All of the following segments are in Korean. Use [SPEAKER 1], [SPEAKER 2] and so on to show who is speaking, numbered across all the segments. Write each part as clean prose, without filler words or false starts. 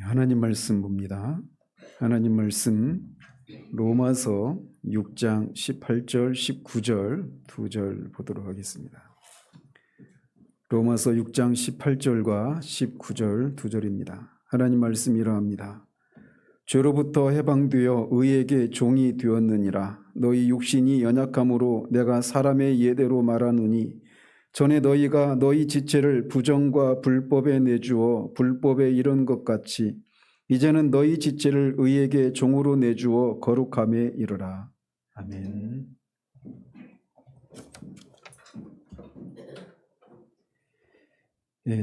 [SPEAKER 1] 하나님 말씀 봅니다. 하나님 말씀 로마서 6장 18절 19절 두 절 보도록 하겠습니다. 로마서 6장 18절과 19절 두 절입니다. 하나님 말씀 이러합니다. 죄로부터 해방되어 의에게 종이 되었느니라. 너희 육신이 연약함으로 내가 사람의 예대로 말하노니 전에 너희가 너희 지체를 부정과 불법에 내주어 불법에 이른 것 같이 이제는 너희 지체를 의에게 종으로 내주어 거룩함에 이르라. 아멘.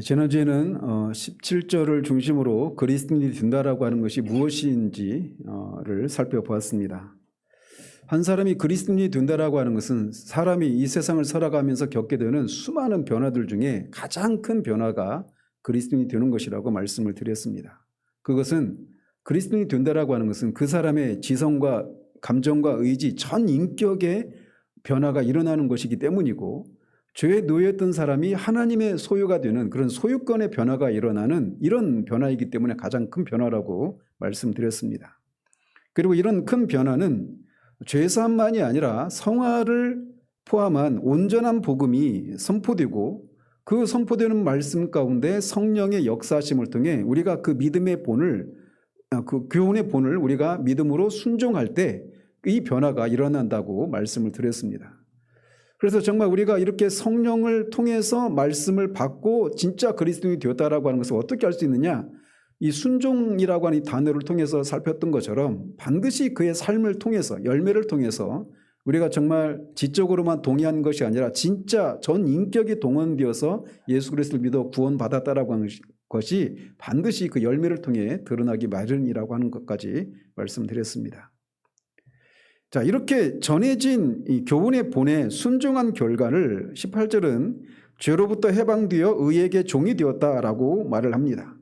[SPEAKER 1] 지난주에는 17절을 중심으로 그리스도인이 된다라고 하는 것이 무엇인지를 살펴보았습니다. 한 사람이 그리스도인이 된다라고 하는 것은 사람이 이 세상을 살아가면서 겪게 되는 수많은 변화들 중에 가장 큰 변화가 그리스도인이 되는 것이라고 말씀을 드렸습니다. 그것은 그리스도인이 된다라고 하는 것은 그 사람의 지성과 감정과 의지 전 인격의 변화가 일어나는 것이기 때문이고, 죄에 놓여있던 사람이 하나님의 소유가 되는 그런 소유권의 변화가 일어나는 이런 변화이기 때문에 가장 큰 변화라고 말씀드렸습니다. 그리고 이런 큰 변화는 죄사함만이 아니라 성화를 포함한 온전한 복음이 선포되고, 그 선포되는 말씀 가운데 성령의 역사심을 통해 우리가 그 믿음의 본을, 그 교훈의 본을 우리가 믿음으로 순종할 때 이 변화가 일어난다고 말씀을 드렸습니다. 그래서 정말 우리가 이렇게 성령을 통해서 말씀을 받고 진짜 그리스도인이 되었다라고 하는 것을 어떻게 할 수 있느냐? 이 순종이라고 하는 이 단어를 통해서 살폈던 것처럼 반드시 그의 삶을 통해서, 열매를 통해서 우리가 정말 지적으로만 동의한 것이 아니라 진짜 전 인격이 동원되어서 예수 그리스도를 믿어 구원받았다라고 하는 것이 반드시 그 열매를 통해 드러나기 마련이라고 하는 것까지 말씀드렸습니다. 자, 이렇게 전해진 이 교훈의 본에 순종한 결과를 18절은 죄로부터 해방되어 의에게 종이 되었다라고 말을 합니다.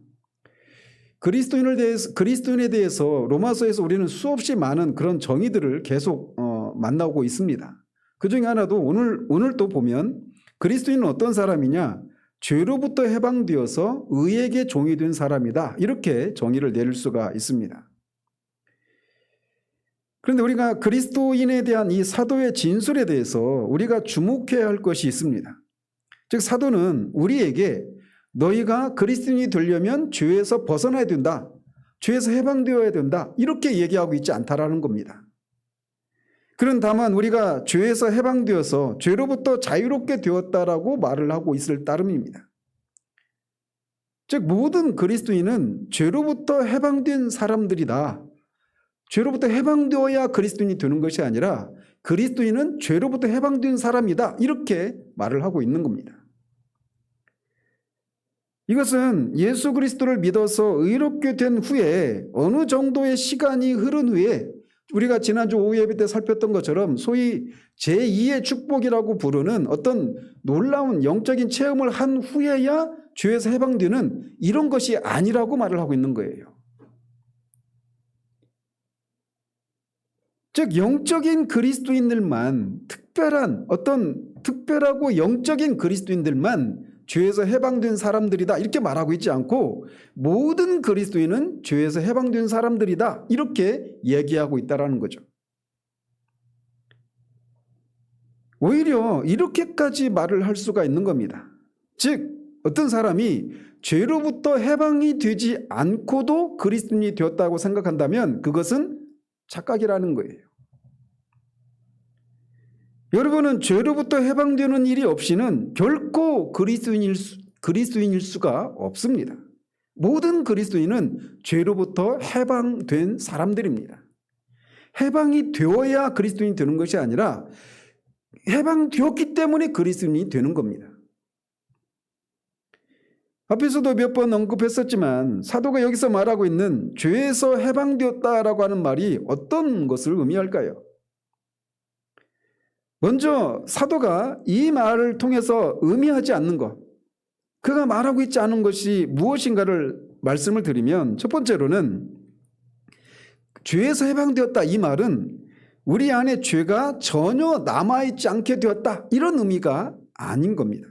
[SPEAKER 1] 그리스도인에 대해서 로마서에서 우리는 수없이 많은 그런 정의들을 계속 만나고 있습니다. 그 중에 하나도 오늘 또 보면 그리스도인은 어떤 사람이냐? 죄로부터 해방되어서 의에게 종이 된 사람이다. 이렇게 정의를 내릴 수가 있습니다. 그런데 우리가 그리스도인에 대한 이 사도의 진술에 대해서 우리가 주목해야 할 것이 있습니다. 즉 사도는 우리에게 너희가 그리스도인이 되려면 죄에서 벗어나야 된다, 죄에서 해방되어야 된다, 이렇게 얘기하고 있지 않다라는 겁니다. 그런 다만 우리가 죄에서 해방되어서 죄로부터 자유롭게 되었다라고 말을 하고 있을 따름입니다. 즉 모든 그리스도인은 죄로부터 해방된 사람들이다. 죄로부터 해방되어야 그리스도인이 되는 것이 아니라 그리스도인은 죄로부터 해방된 사람이다, 이렇게 말을 하고 있는 겁니다. 이것은 예수 그리스도를 믿어서 의롭게 된 후에 어느 정도의 시간이 흐른 후에 우리가 지난주 오후 예배 때 살폈던 것처럼 소위 제2의 축복이라고 부르는 어떤 놀라운 영적인 체험을 한 후에야 죄에서 해방되는 이런 것이 아니라고 말을 하고 있는 거예요. 즉 영적인 그리스도인들만, 특별하고 영적인 그리스도인들만 죄에서 해방된 사람들이다, 이렇게 말하고 있지 않고 모든 그리스도인은 죄에서 해방된 사람들이다, 이렇게 얘기하고 있다는 거죠. 오히려 이렇게까지 말을 할 수가 있는 겁니다. 즉 어떤 사람이 죄로부터 해방이 되지 않고도 그리스도인이 되었다고 생각한다면 그것은 착각이라는 거예요. 여러분은 죄로부터 해방되는 일이 없이는 결코 그리스도인일 수가 없습니다. 모든 그리스도인은 죄로부터 해방된 사람들입니다. 해방이 되어야 그리스도인이 되는 것이 아니라 해방되었기 때문에 그리스도인이 되는 겁니다. 앞에서도 몇 번 언급했었지만 사도가 여기서 말하고 있는 죄에서 해방되었다라고 하는 말이 어떤 것을 의미할까요? 먼저 사도가 이 말을 통해서 의미하지 않는 것, 그가 말하고 있지 않은 것이 무엇인가를 말씀을 드리면, 첫 번째로는 죄에서 해방되었다, 이 말은 우리 안에 죄가 전혀 남아있지 않게 되었다, 이런 의미가 아닌 겁니다.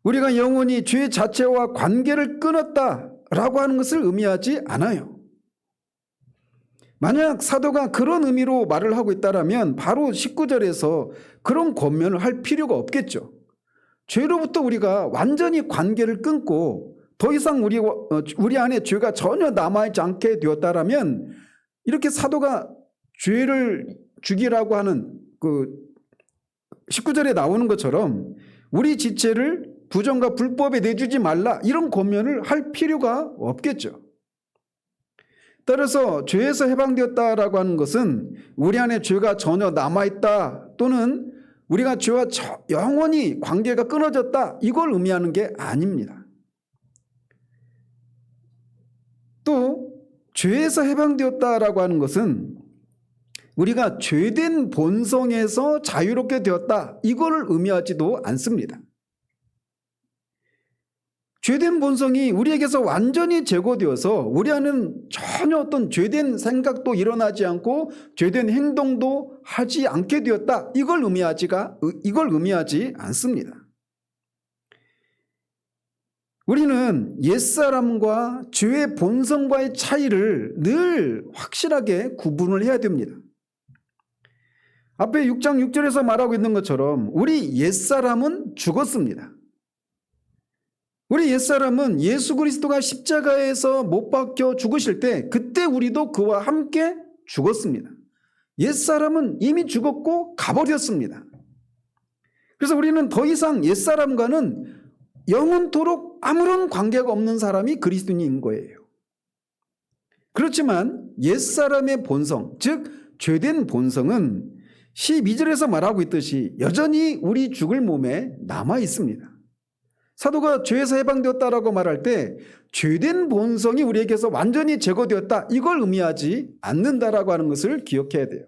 [SPEAKER 1] 우리가 영원히 죄 자체와 관계를 끊었다, 라고 하는 것을 의미하지 않아요. 만약 사도가 그런 의미로 말을 하고 있다면 바로 19절에서 그런 권면을 할 필요가 없겠죠. 죄로부터 우리가 완전히 관계를 끊고 더 이상 우리 안에 죄가 전혀 남아있지 않게 되었다면 이렇게 사도가 죄를 죽이라고 하는 그 19절에 나오는 것처럼 우리 지체를 부정과 불법에 내주지 말라 이런 권면을 할 필요가 없겠죠. 따라서 죄에서 해방되었다라고 하는 것은 우리 안에 죄가 전혀 남아있다 또는 우리가 죄와 영원히 관계가 끊어졌다 이걸 의미하는 게 아닙니다. 또 죄에서 해방되었다라고 하는 것은 우리가 죄된 본성에서 자유롭게 되었다 이걸 의미하지도 않습니다. 죄된 본성이 우리에게서 완전히 제거되어서 우리 안에는 전혀 어떤 죄된 생각도 일어나지 않고 죄된 행동도 하지 않게 되었다 이걸 의미하지 않습니다. 우리는 옛사람과 죄의 본성과의 차이를 늘 확실하게 구분을 해야 됩니다. 앞에 6장 6절에서 말하고 있는 것처럼 우리 옛사람은 죽었습니다. 우리 옛사람은 예수 그리스도가 십자가에서 못 박혀 죽으실 때 그때 우리도 그와 함께 죽었습니다. 옛사람은 이미 죽었고 가버렸습니다. 그래서 우리는 더 이상 옛사람과는 영원토록 아무런 관계가 없는 사람이 그리스도인인 거예요. 그렇지만 옛사람의 본성, 즉 죄된 본성은 12절에서 말하고 있듯이 여전히 우리 죽을 몸에 남아 있습니다. 사도가 죄에서 해방되었다라고 말할 때 죄된 본성이 우리에게서 완전히 제거되었다 이걸 의미하지 않는다라고 하는 것을 기억해야 돼요.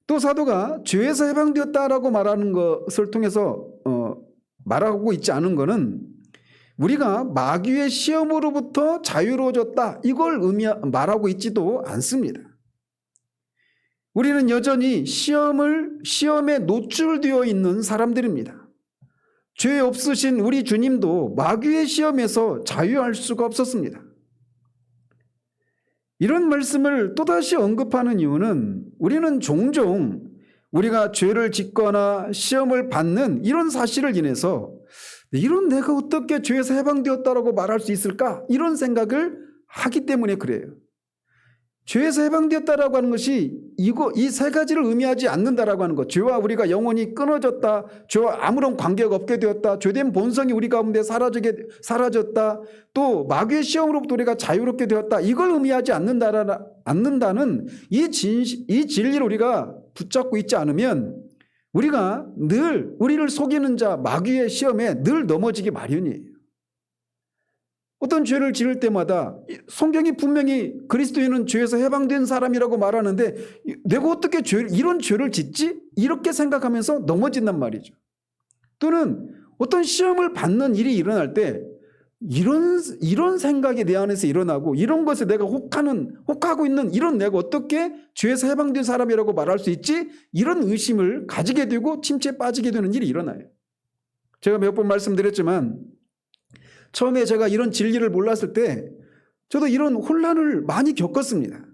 [SPEAKER 1] 또 사도가 죄에서 해방되었다라고 말하는 것을 통해서 말하고 있지 않은 것은 우리가 마귀의 시험으로부터 자유로워졌다 이걸 말하고 있지도 않습니다. 우리는 여전히 시험에 노출되어 있는 사람들입니다. 죄 없으신 우리 주님도 마귀의 시험에서 자유할 수가 없었습니다. 이런 말씀을 또다시 언급하는 이유는 우리는 종종 우리가 죄를 짓거나 시험을 받는 이런 사실을 인해서 이런 내가 어떻게 죄에서 해방되었다라고 말할 수 있을까? 이런 생각을 하기 때문에 그래요. 죄에서 해방되었다라고 하는 것이 이 세 가지를 의미하지 않는다라고 하는 것. 죄와 우리가 영원히 끊어졌다. 죄와 아무런 관계가 없게 되었다. 죄된 본성이 우리 가운데 사라졌다. 또 마귀의 시험으로부터 우리가 자유롭게 되었다. 이걸 의미하지 않는다는 이 진리를 우리가 붙잡고 있지 않으면 우리가 늘 우리를 속이는 자 마귀의 시험에 늘 넘어지기 마련이에요. 어떤 죄를 지을 때마다 성경이 분명히 그리스도인은 죄에서 해방된 사람이라고 말하는데 내가 어떻게 이런 죄를 짓지? 이렇게 생각하면서 넘어진단 말이죠. 또는 어떤 시험을 받는 일이 일어날 때 이런 생각이 내 안에서 일어나고 이런 것에 내가 혹하고 있는 이런 내가 어떻게 죄에서 해방된 사람이라고 말할 수 있지? 이런 의심을 가지게 되고 침체에 빠지게 되는 일이 일어나요. 제가 몇 번 말씀드렸지만 처음에 제가 이런 진리를 몰랐을 때 저도 이런 혼란을 많이 겪었습니다.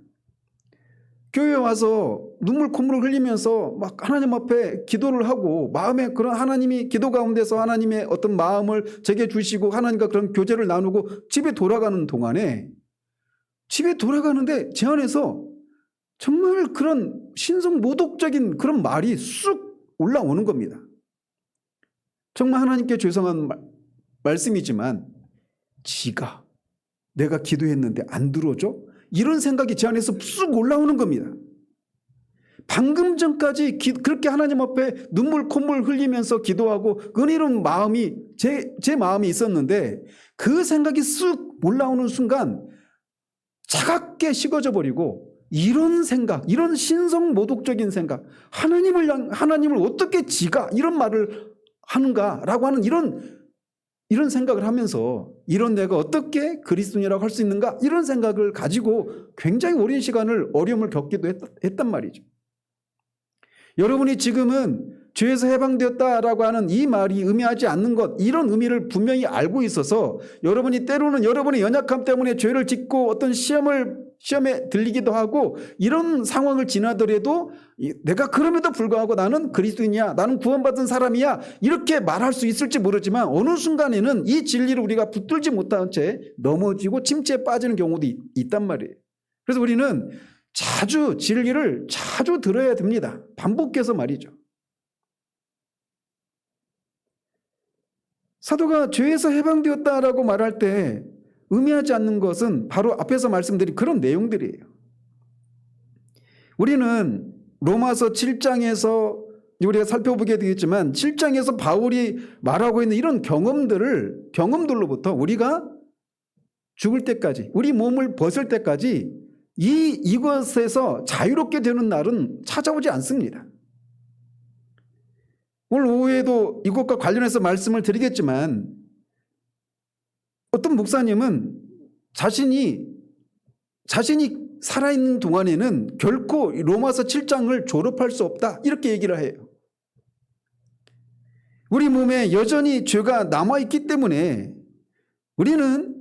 [SPEAKER 1] 교회에 와서 눈물 콧물을 흘리면서 막 하나님 앞에 기도를 하고 마음에 그런 하나님이 기도 가운데서 하나님의 어떤 마음을 제게 주시고 하나님과 그런 교제를 나누고 집에 돌아가는 동안에 집에 돌아가는데 제 안에서 정말 그런 신성모독적인 그런 말이 쑥 올라오는 겁니다. 정말 하나님께 죄송한 말씀이지만 지가 내가 기도했는데 안 들어줘? 이런 생각이 제 안에서 쑥 올라오는 겁니다. 방금 전까지 그렇게 하나님 앞에 눈물 콧물 흘리면서 기도하고 은혜로운 마음이 제 마음이 있었는데 그 생각이 쑥 올라오는 순간 차갑게 식어져 버리고 이런 생각, 이런 신성모독적인 생각, 하나님을 어떻게 지가 이런 말을 하는가라고 하는 이런 생각을 하면서 이런 내가 어떻게 그리스도인이라고 할 수 있는가 이런 생각을 가지고 굉장히 오랜 시간을 어려움을 겪기도 했단 말이죠. 여러분이 지금은 죄에서 해방되었다라고 하는 이 말이 의미하지 않는 것, 이런 의미를 분명히 알고 있어서 여러분이 때로는 여러분의 연약함 때문에 죄를 짓고 어떤 시험에 들리기도 하고 이런 상황을 지나더라도 내가 그럼에도 불구하고 나는 그리스도인이야, 나는 구원받은 사람이야, 이렇게 말할 수 있을지 모르지만 어느 순간에는 이 진리를 우리가 붙들지 못한 채 넘어지고 침체에 빠지는 경우도 있단 말이에요. 그래서 우리는 자주 진리를 자주 들어야 됩니다. 반복해서 말이죠. 사도가 죄에서 해방되었다라고 말할 때 의미하지 않는 것은 바로 앞에서 말씀드린 그런 내용들이에요. 우리는 로마서 7장에서 우리가 살펴보게 되겠지만 7장에서 바울이 말하고 있는 이런 경험들로부터 우리가 죽을 때까지, 우리 몸을 벗을 때까지 이것에서 자유롭게 되는 날은 찾아오지 않습니다. 오늘 오후에도 이것과 관련해서 말씀을 드리겠지만 어떤 목사님은 자신이 살아있는 동안에는 결코 로마서 7장을 졸업할 수 없다, 이렇게 얘기를 해요. 우리 몸에 여전히 죄가 남아있기 때문에 우리는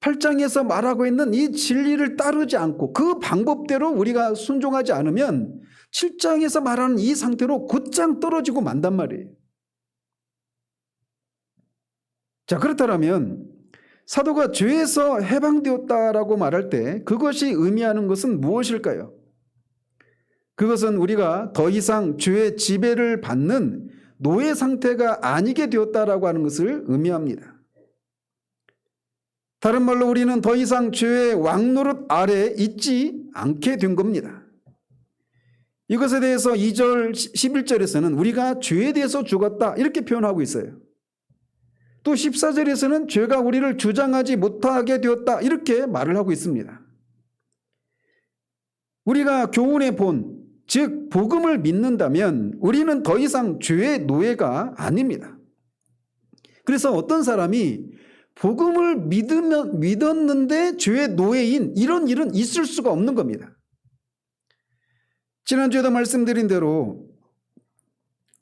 [SPEAKER 1] 8장에서 말하고 있는 이 진리를 따르지 않고 그 방법대로 우리가 순종하지 않으면 7장에서 말하는 이 상태로 곧장 떨어지고 만단 말이에요. 자, 그렇다면 사도가 죄에서 해방되었다라고 말할 때 그것이 의미하는 것은 무엇일까요? 그것은 우리가 더 이상 죄의 지배를 받는 노예 상태가 아니게 되었다라고 하는 것을 의미합니다. 다른 말로 우리는 더 이상 죄의 왕노릇 아래에 있지 않게 된 겁니다. 이것에 대해서 2절 11절에서는 우리가 죄에 대해서 죽었다, 이렇게 표현하고 있어요. 또 14절에서는 죄가 우리를 주장하지 못하게 되었다, 이렇게 말을 하고 있습니다. 우리가 교훈의 본, 즉 복음을 믿는다면 우리는 더 이상 죄의 노예가 아닙니다. 그래서 어떤 사람이 복음을 믿었는데 죄의 노예인 이런 일은 있을 수가 없는 겁니다. 지난주에도 말씀드린 대로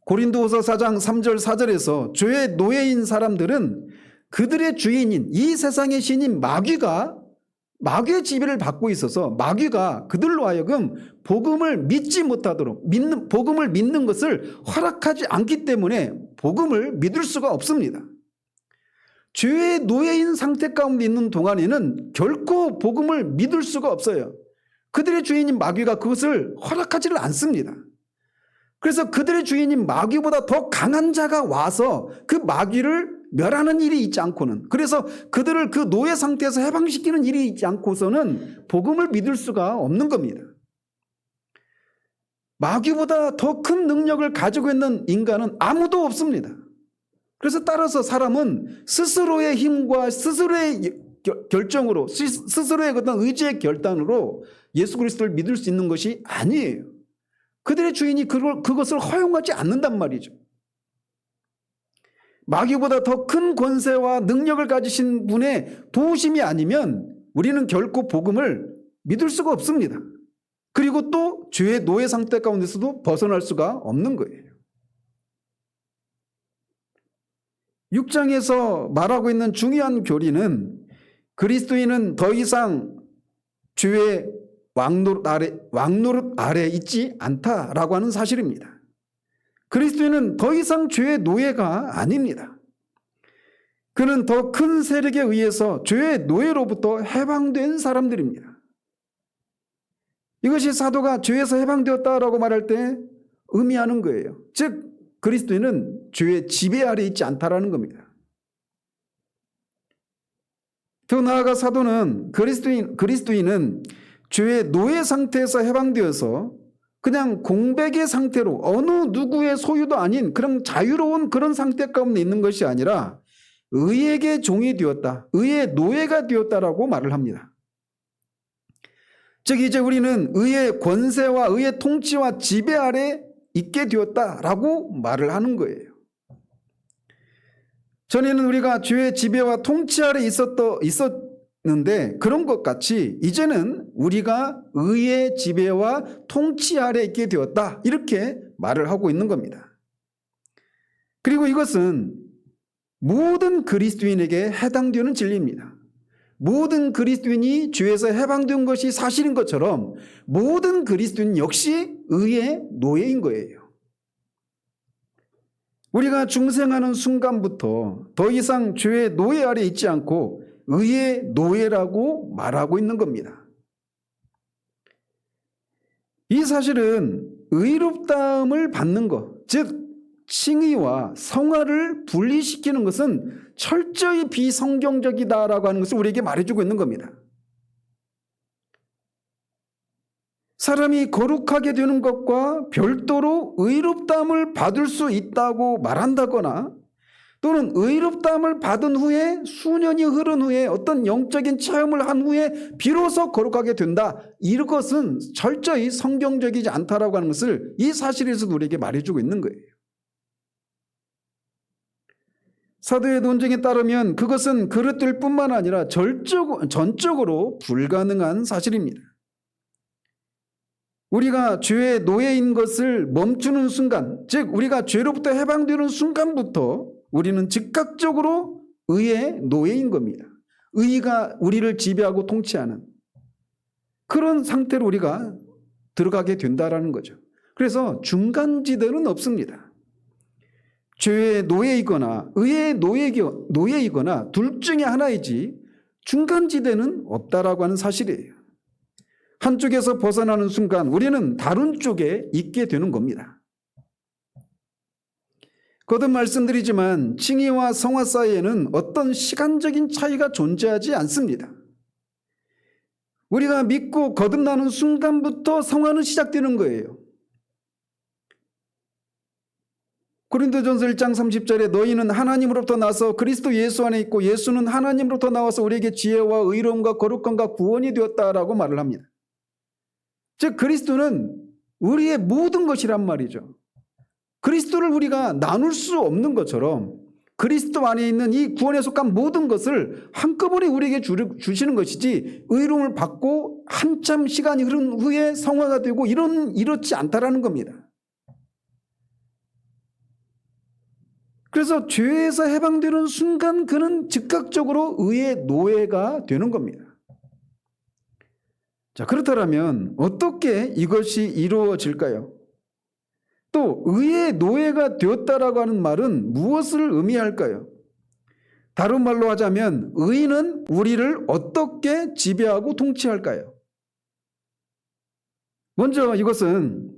[SPEAKER 1] 고린도후서 4장 3절 4절에서 죄의 노예인 사람들은 그들의 주인인 이 세상의 신인 마귀의 지배를 받고 있어서 마귀가 그들로 하여금 복음을 믿지 못하도록 복음을 믿는 것을 허락하지 않기 때문에 복음을 믿을 수가 없습니다. 죄의 노예인 상태 가운데 있는 동안에는 결코 복음을 믿을 수가 없어요. 그들의 주인인 마귀가 그것을 허락하지를 않습니다. 그래서 그들의 주인인 마귀보다 더 강한 자가 와서 그 마귀를 멸하는 일이 있지 않고는, 그래서 그들을 그 노예 상태에서 해방시키는 일이 있지 않고서는 복음을 믿을 수가 없는 겁니다. 마귀보다 더 큰 능력을 가지고 있는 인간은 아무도 없습니다. 그래서 따라서 사람은 스스로의 힘과 스스로의 결정으로, 스스로의 어떤 의지의 결단으로 예수 그리스도를 믿을 수 있는 것이 아니에요. 그들의 주인이 그것을 허용하지 않는단 말이죠. 마귀보다 더 큰 권세와 능력을 가지신 분의 도우심이 아니면 우리는 결코 복음을 믿을 수가 없습니다. 그리고 또 죄의 노예 상태 가운데서도 벗어날 수가 없는 거예요. 6장에서 말하고 있는 중요한 교리는 그리스도인은 더 이상 죄의 왕노릇 아래에 있지 않다라고 하는 사실입니다. 그리스도인은 더 이상 죄의 노예가 아닙니다. 그는 더 큰 세력에 의해서 죄의 노예로부터 해방된 사람들입니다. 이것이 사도가 죄에서 해방되었다라고 말할 때 의미하는 거예요. 즉 그리스도인은 죄의 지배 아래에 있지 않다라는 겁니다. 더 나아가 사도는 그리스도인은 죄의 노예 상태에서 해방되어서 그냥 공백의 상태로 어느 누구의 소유도 아닌 그런 자유로운 그런 상태 가운데 있는 것이 아니라 의에게 종이 되었다, 의의 노예가 되었다라고 말을 합니다. 즉 이제 우리는 의의 권세와 의의 통치와 지배 아래 있게 되었다라고 말을 하는 거예요. 전에는 우리가 죄의 지배와 통치 아래 있는데 그런 것 같이 이제는 우리가 의의 지배와 통치 아래 있게 되었다, 이렇게 말을 하고 있는 겁니다. 그리고 이것은 모든 그리스도인에게 해당되는 진리입니다. 모든 그리스도인이 죄에서 해방된 것이 사실인 것처럼 모든 그리스도인 역시 의의 노예인 거예요. 우리가 중생하는 순간부터 더 이상 죄의 노예 아래 있지 않고 의의 노예라고 말하고 있는 겁니다. 이 사실은 의롭다함을 받는 것, 즉 칭의와 성화를 분리시키는 것은 철저히 비성경적이다라고 하는 것을 우리에게 말해주고 있는 겁니다. 사람이 거룩하게 되는 것과 별도로 의롭다함을 받을 수 있다고 말한다거나 또는 의롭다함을 받은 후에 수년이 흐른 후에 어떤 영적인 체험을 한 후에 비로소 거룩하게 된다, 이것은 철저히 성경적이지 않다라고 하는 것을 이 사실에서도 우리에게 말해주고 있는 거예요. 사도의 논증에 따르면 그것은 그릇될 뿐만 아니라 전적으로 불가능한 사실입니다. 우리가 죄의 노예인 것을 멈추는 순간, 즉 우리가 죄로부터 해방되는 순간부터 우리는 즉각적으로 의의 노예인 겁니다. 의가 우리를 지배하고 통치하는 그런 상태로 우리가 들어가게 된다라는 거죠. 그래서 중간지대는 없습니다. 죄의 노예이거나 의의 노예이거나 둘 중에 하나이지 중간지대는 없다라고 하는 사실이에요. 한쪽에서 벗어나는 순간 우리는 다른 쪽에 있게 되는 겁니다. 거듭 말씀드리지만 칭의와 성화 사이에는 어떤 시간적인 차이가 존재하지 않습니다. 우리가 믿고 거듭나는 순간부터 성화는 시작되는 거예요. 고린도전서 1장 30절에 너희는 하나님으로부터 나서 그리스도 예수 안에 있고 예수는 하나님으로부터 나와서 우리에게 지혜와 의로움과 거룩함과 구원이 되었다라고 말을 합니다. 즉 그리스도는 우리의 모든 것이란 말이죠. 그리스도를 우리가 나눌 수 없는 것처럼 그리스도 안에 있는 이 구원에 속한 모든 것을 한꺼번에 우리에게 주시는 것이지 의로움을 받고 한참 시간이 흐른 후에 성화가 되고 이렇지 않다라는 겁니다. 그래서 죄에서 해방되는 순간 그는 즉각적으로 의의 노예가 되는 겁니다. 자, 그렇다면 어떻게 이것이 이루어질까요? 또 의의 노예가 되었다라고 하는 말은 무엇을 의미할까요? 다른 말로 하자면 의는 우리를 어떻게 지배하고 통치할까요? 먼저 이것은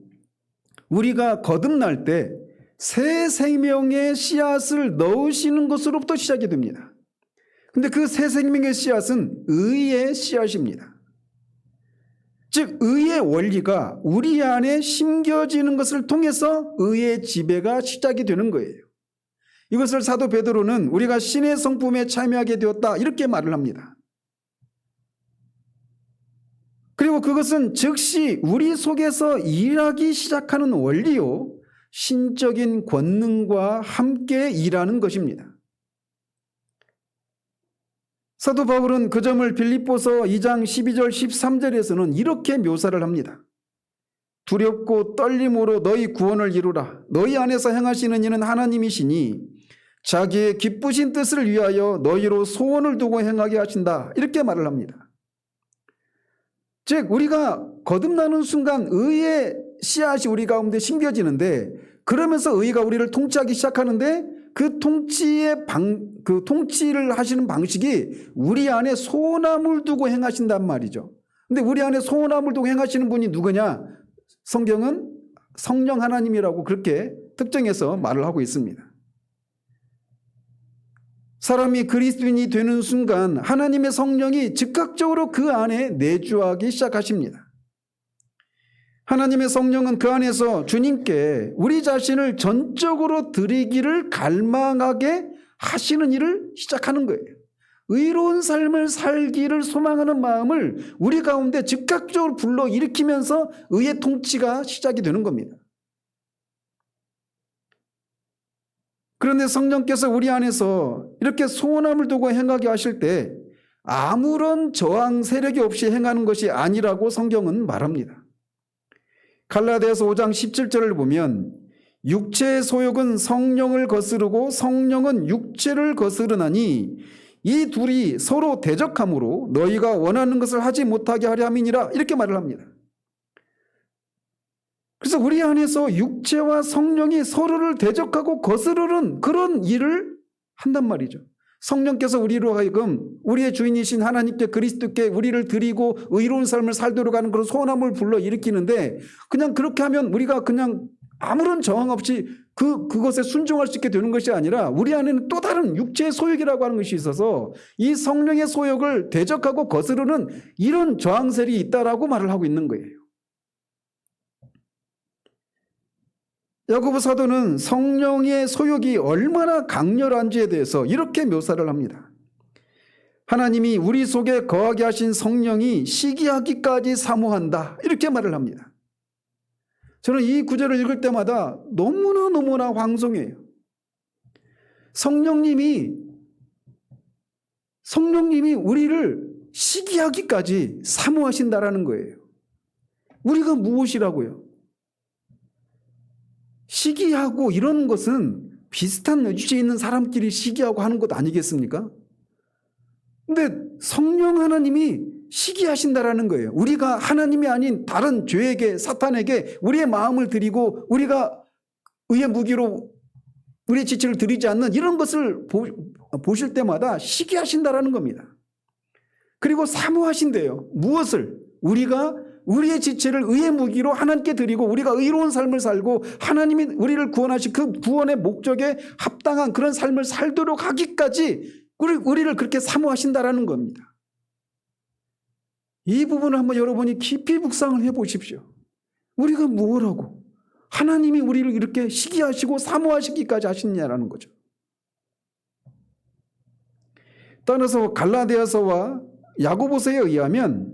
[SPEAKER 1] 우리가 거듭날 때 새 생명의 씨앗을 넣으시는 것으로부터 시작이 됩니다. 근데 그 새 생명의 씨앗은 의의 씨앗입니다. 즉 의의 원리가 우리 안에 심겨지는 것을 통해서 의의 지배가 시작이 되는 거예요. 이것을 사도 베드로는 우리가 신의 성품에 참여하게 되었다, 이렇게 말을 합니다. 그리고 그것은 즉시 우리 속에서 일하기 시작하는 원리요, 신적인 권능과 함께 일하는 것입니다. 사도 바울은 그 점을 빌립보서 2장 12절 13절에서는 이렇게 묘사를 합니다. 두렵고 떨림으로 너희 구원을 이루라. 너희 안에서 행하시는 이는 하나님이시니 자기의 기쁘신 뜻을 위하여 너희로 소원을 두고 행하게 하신다, 이렇게 말을 합니다. 즉 우리가 거듭나는 순간 의의 씨앗이 우리 가운데 심겨지는데, 그러면서 의가 우리를 통치하기 시작하는데 그 통치를 하시는 방식이 우리 안에 소원함을 두고 행하신단 말이죠. 근데 우리 안에 소원함을 두고 행하시는 분이 누구냐? 성경은 성령 하나님이라고 그렇게 특정해서 말을 하고 있습니다. 사람이 그리스도인이 되는 순간 하나님의 성령이 즉각적으로 그 안에 내주하기 시작하십니다. 하나님의 성령은 그 안에서 주님께 우리 자신을 전적으로 드리기를 갈망하게 하시는 일을 시작하는 거예요. 의로운 삶을 살기를 소망하는 마음을 우리 가운데 즉각적으로 불러일으키면서 의의 통치가 시작이 되는 겁니다. 그런데 성령께서 우리 안에서 이렇게 소원함을 두고 행하게 하실 때 아무런 저항 세력이 없이 행하는 것이 아니라고 성경은 말합니다. 갈라디아서 5장 17절을 보면 육체의 소욕은 성령을 거스르고 성령은 육체를 거스르나니 이 둘이 서로 대적하므로 너희가 원하는 것을 하지 못하게 하려 함이니라, 이렇게 말을 합니다. 그래서 우리 안에서 육체와 성령이 서로를 대적하고 거스르는 그런 일을 한단 말이죠. 성령께서 우리로 하여금 우리의 주인이신 하나님께, 그리스도께 우리를 드리고 의로운 삶을 살도록 하는 그런 소원함을 불러일으키는데, 그냥 그렇게 하면 우리가 그냥 아무런 저항 없이 그것에 순종할 수 있게 되는 것이 아니라 우리 안에는 또 다른 육체의 소욕이라고 하는 것이 있어서 이 성령의 소욕을 대적하고 거스르는 이런 저항셀이 있다라고 말을 하고 있는 거예요. 야고보 사도는 성령의 소욕이 얼마나 강렬한지에 대해서 이렇게 묘사를 합니다. 하나님이 우리 속에 거하게 하신 성령이 시기하기까지 사모한다, 이렇게 말을 합니다. 저는 이 구절을 읽을 때마다 너무나 황송해요. 성령님이 우리를 시기하기까지 사모하신다라는 거예요. 우리가 무엇이라고요? 시기하고 이런 것은 비슷한 위치에 있는 사람끼리 시기하고 하는 것 아니겠습니까? 근데 성령 하나님이 시기하신다라는 거예요. 우리가 하나님이 아닌 다른 죄에게, 사탄에게 우리의 마음을 드리고 우리가 의의 무기로 우리의 지체를 드리지 않는 이런 것을 보실 때마다 시기하신다라는 겁니다. 그리고 사모하신대요. 무엇을? 우리가 우리의 지체를 의의 무기로 하나님께 드리고 우리가 의로운 삶을 살고 하나님이 우리를 구원하신 그 구원의 목적에 합당한 그런 삶을 살도록 하기까지 우리를 그렇게 사모하신다라는 겁니다. 이 부분을 한번 여러분이 깊이 묵상을 해보십시오. 우리가 무엇하고 하나님이 우리를 이렇게 시기하시고 사모하시기까지 하시느냐라는 거죠. 따라서 갈라디아서와 야고보서에 의하면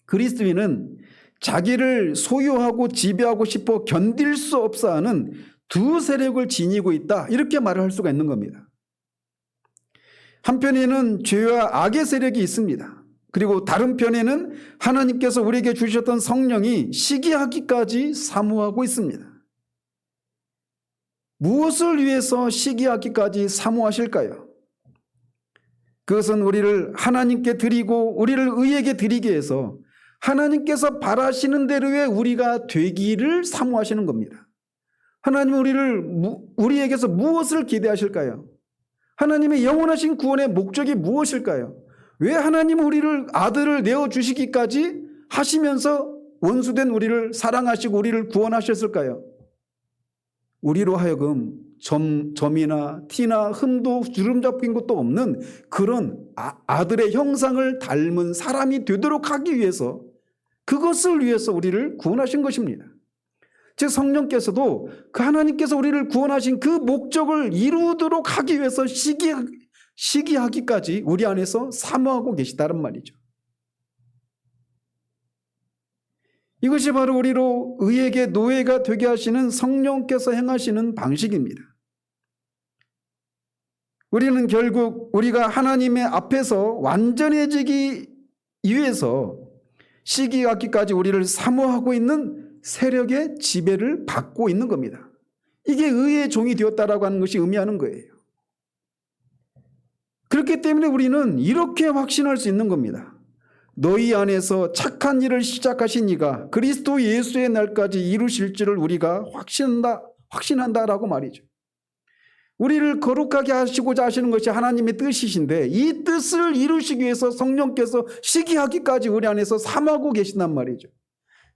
[SPEAKER 1] 그리스도인은 자기를 소유하고 지배하고 싶어 견딜 수 없어 하는 두 세력을 지니고 있다, 이렇게 말을 할 수가 있는 겁니다. 한편에는 죄와 악의 세력이 있습니다. 그리고 다른 편에는 하나님께서 우리에게 주셨던 성령이 시기하기까지 사모하고 있습니다. 무엇을 위해서 시기하기까지 사모하실까요? 그것은 우리를 하나님께 드리고 우리를 의에게 드리기 위해서 하나님께서 바라시는 대로의 우리가 되기를 사모하시는 겁니다. 하나님은 우리에게서 무엇을 기대하실까요? 하나님의 영원하신 구원의 목적이 무엇일까요? 왜 하나님은 우리를 아들을 내어주시기까지 하시면서 원수된 우리를 사랑하시고 우리를 구원하셨을까요? 우리로 하여금 점이나 티나 흠도 주름 잡힌 것도 없는 그런 아들의 형상을 닮은 사람이 되도록 하기 위해서, 그것을 위해서 우리를 구원하신 것입니다. 즉 성령께서도 그 하나님께서 우리를 구원하신 그 목적을 이루도록 하기 위해서 시기하기까지 우리 안에서 사모하고 계시다는 말이죠. 이것이 바로 우리로 의에게 노예가 되게 하시는 성령께서 행하시는 방식입니다. 우리는 결국 우리가 하나님의 앞에서 완전해지기 위해서 시기하기까지 우리를 사모하고 있는 세력의 지배를 받고 있는 겁니다. 이게 의의 종이 되었다라고 하는 것이 의미하는 거예요. 그렇기 때문에 우리는 이렇게 확신할 수 있는 겁니다. 너희 안에서 착한 일을 시작하신 이가 그리스도 예수의 날까지 이루실 줄을 우리가 확신한다라고 말이죠. 우리를 거룩하게 하시고자 하시는 것이 하나님의 뜻이신데 이 뜻을 이루시기 위해서 성령께서 시기하기까지 우리 안에서 사모하고 계신단 말이죠.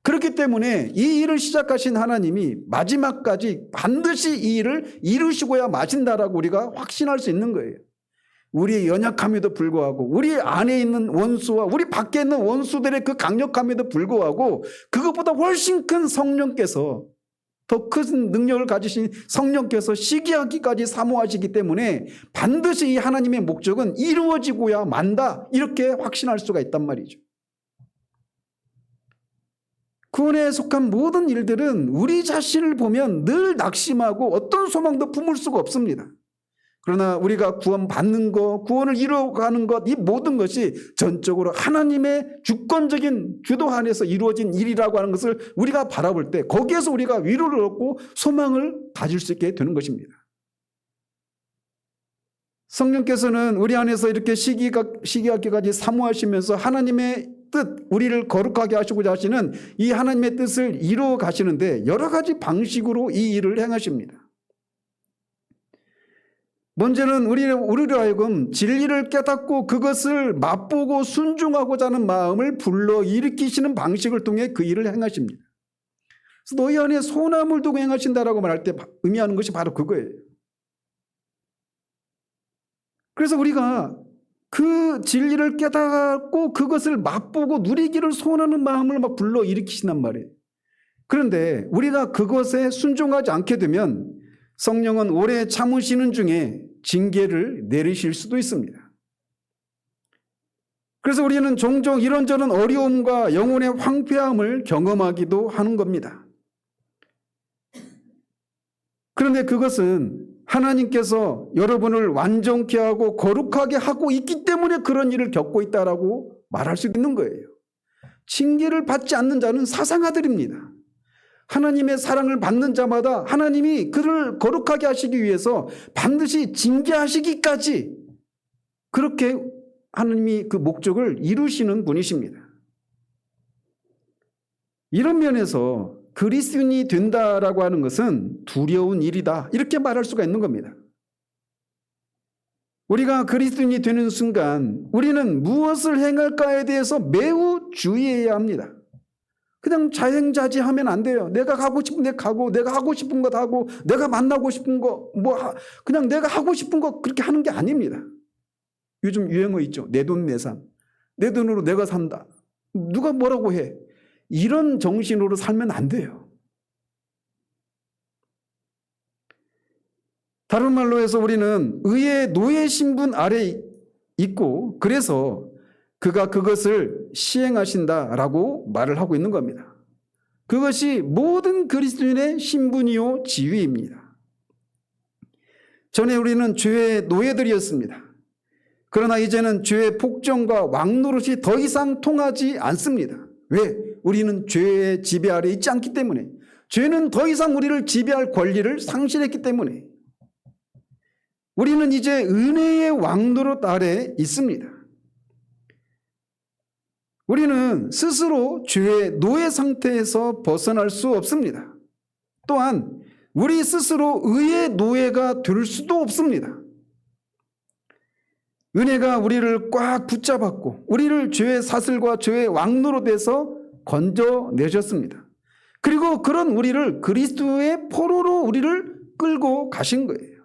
[SPEAKER 1] 그렇기 때문에 이 일을 시작하신 하나님이 마지막까지 반드시 이 일을 이루시고야 마신다라고 우리가 확신할 수 있는 거예요. 우리의 연약함에도 불구하고 우리 안에 있는 원수와 우리 밖에 있는 원수들의 그 강력함에도 불구하고 그것보다 훨씬 큰 성령께서, 더 큰 능력을 가지신 성령께서 시기하기까지 사모하시기 때문에 반드시 이 하나님의 목적은 이루어지고야 만다, 이렇게 확신할 수가 있단 말이죠. 구원에 속한 모든 일들은 우리 자신을 보면 늘 낙심하고 어떤 소망도 품을 수가 없습니다. 그러나 우리가 구원받는 것, 구원을 이루어가는 것, 이 모든 것이 전적으로 하나님의 주권적인 주도 안에서 이루어진 일이라고 하는 것을 우리가 바라볼 때 거기에서 우리가 위로를 얻고 소망을 가질 수 있게 되는 것입니다. 성령께서는 우리 안에서 이렇게 시기하기까지 사모하시면서 하나님의 뜻, 우리를 거룩하게 하시고자 하시는 이 하나님의 뜻을 이루어 가시는데 여러 가지 방식으로 이 일을 행하십니다. 먼저는 우리로 하여금 진리를 깨닫고 그것을 맛보고 순종하고자 하는 마음을 불러일으키시는 방식을 통해 그 일을 행하십니다. 그래서 너희 안에 소나무를 두고 행하신다라고 말할 때 의미하는 것이 바로 그거예요. 그래서 우리가 그 진리를 깨닫고 그것을 맛보고 누리기를 소원하는 마음을 막 불러일으키신단 말이에요. 그런데 우리가 그것에 순종하지 않게 되면 성령은 오래 참으시는 중에 징계를 내리실 수도 있습니다. 그래서 우리는 종종 이런저런 어려움과 영혼의 황폐함을 경험하기도 하는 겁니다. 그런데 그것은 하나님께서 여러분을 완전케 하고 거룩하게 하고 있기 때문에 그런 일을 겪고 있다라고 말할 수 있는 거예요. 징계를 받지 않는 자는 사상아들입니다. 하나님의 사랑을 받는 자마다 하나님이 그를 거룩하게 하시기 위해서 반드시 징계하시기까지 그렇게 하나님이 그 목적을 이루시는 분이십니다. 이런 면에서 그리스도인이 된다라고 하는 것은 두려운 일이다, 이렇게 말할 수가 있는 겁니다. 우리가 그리스도인이 되는 순간 우리는 무엇을 행할까에 대해서 매우 주의해야 합니다. 그냥 자행자지하면 안 돼요. 내가 가고 싶은 데 가고, 내가 하고 싶은 것 하고, 내가 만나고 싶은 거 그냥 내가 하고 싶은 거 그렇게 하는 게 아닙니다. 요즘 유행어 있죠. 내 돈 내 삶. 내 돈으로 내가 산다. 누가 뭐라고 해. 이런 정신으로 살면 안 돼요. 다른 말로 해서 우리는 의의 노예 신분 아래 있고 그래서 그가 그것을 시행하신다라고 말을 하고 있는 겁니다. 그것이 모든 그리스도인의 신분이요 지위입니다. 전에 우리는 죄의 노예들이었습니다. 그러나 이제는 죄의 폭정과 왕노릇이 더 이상 통하지 않습니다. 왜? 우리는 죄의 지배 아래 있지 않기 때문에. 죄는 더 이상 우리를 지배할 권리를 상실했기 때문에. 우리는 이제 은혜의 왕노릇 아래 있습니다. 우리는 스스로 죄의 노예 상태에서 벗어날 수 없습니다. 또한 우리 스스로 의의 노예가 될 수도 없습니다. 은혜가 우리를 꽉 붙잡았고 우리를 죄의 사슬과 죄의 왕노릇에서 건져내셨습니다. 그리고 그런 우리를 그리스도의 포로로 우리를 끌고 가신 거예요.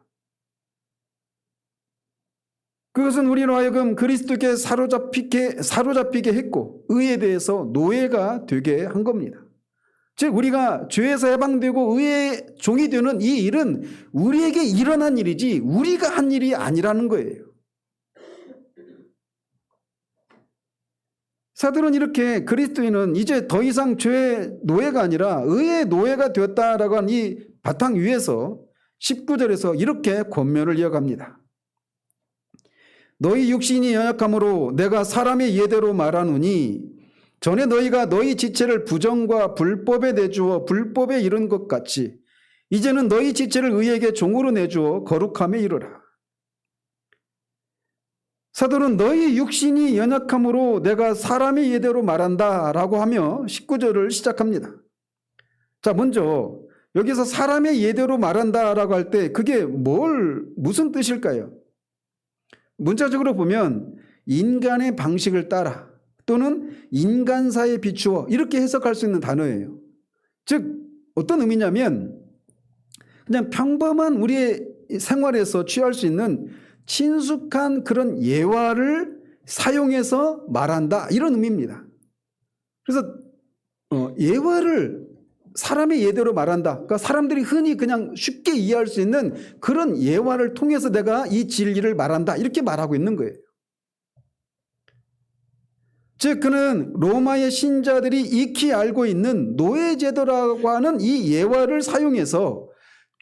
[SPEAKER 1] 그것은 우리로 하여금 그리스도께 사로잡히게 했고 의에 대해서 노예가 되게 한 겁니다. 즉 우리가 죄에서 해방되고 의의 종이 되는 이 일은 우리에게 일어난 일이지 우리가 한 일이 아니라는 거예요. 사도는 이렇게 그리스도인은 이제 더 이상 죄의 노예가 아니라 의의 노예가 되었다라고 한 이 바탕 위에서 19절에서 이렇게 권면을 이어갑니다. 너희 육신이 연약함으로 내가 사람의 예대로 말하노니 전에 너희가 너희 지체를 부정과 불법에 내주어 불법에 이른 것 같이 이제는 너희 지체를 의에게 종으로 내주어 거룩함에 이르라. 사도는 너희 육신이 연약함으로 내가 사람의 예대로 말한다 라고 하며 19절을 시작합니다. 자, 먼저 여기서 사람의 예대로 말한다 라고 할 때 그게 무슨 뜻일까요? 문자적으로 보면 인간의 방식을 따라 또는 인간사에 비추어 이렇게 해석할 수 있는 단어예요. 즉 어떤 의미냐면 그냥 평범한 우리의 생활에서 취할 수 있는 친숙한 그런 예화를 사용해서 말한다 이런 의미입니다. 그래서 예화를 사람의 예대로 말한다. 그러니까 사람들이 흔히 그냥 쉽게 이해할 수 있는 그런 예화를 통해서 내가 이 진리를 말한다 이렇게 말하고 있는 거예요. 즉 그는 로마의 신자들이 익히 알고 있는 노예제도라고 하는 이 예화를 사용해서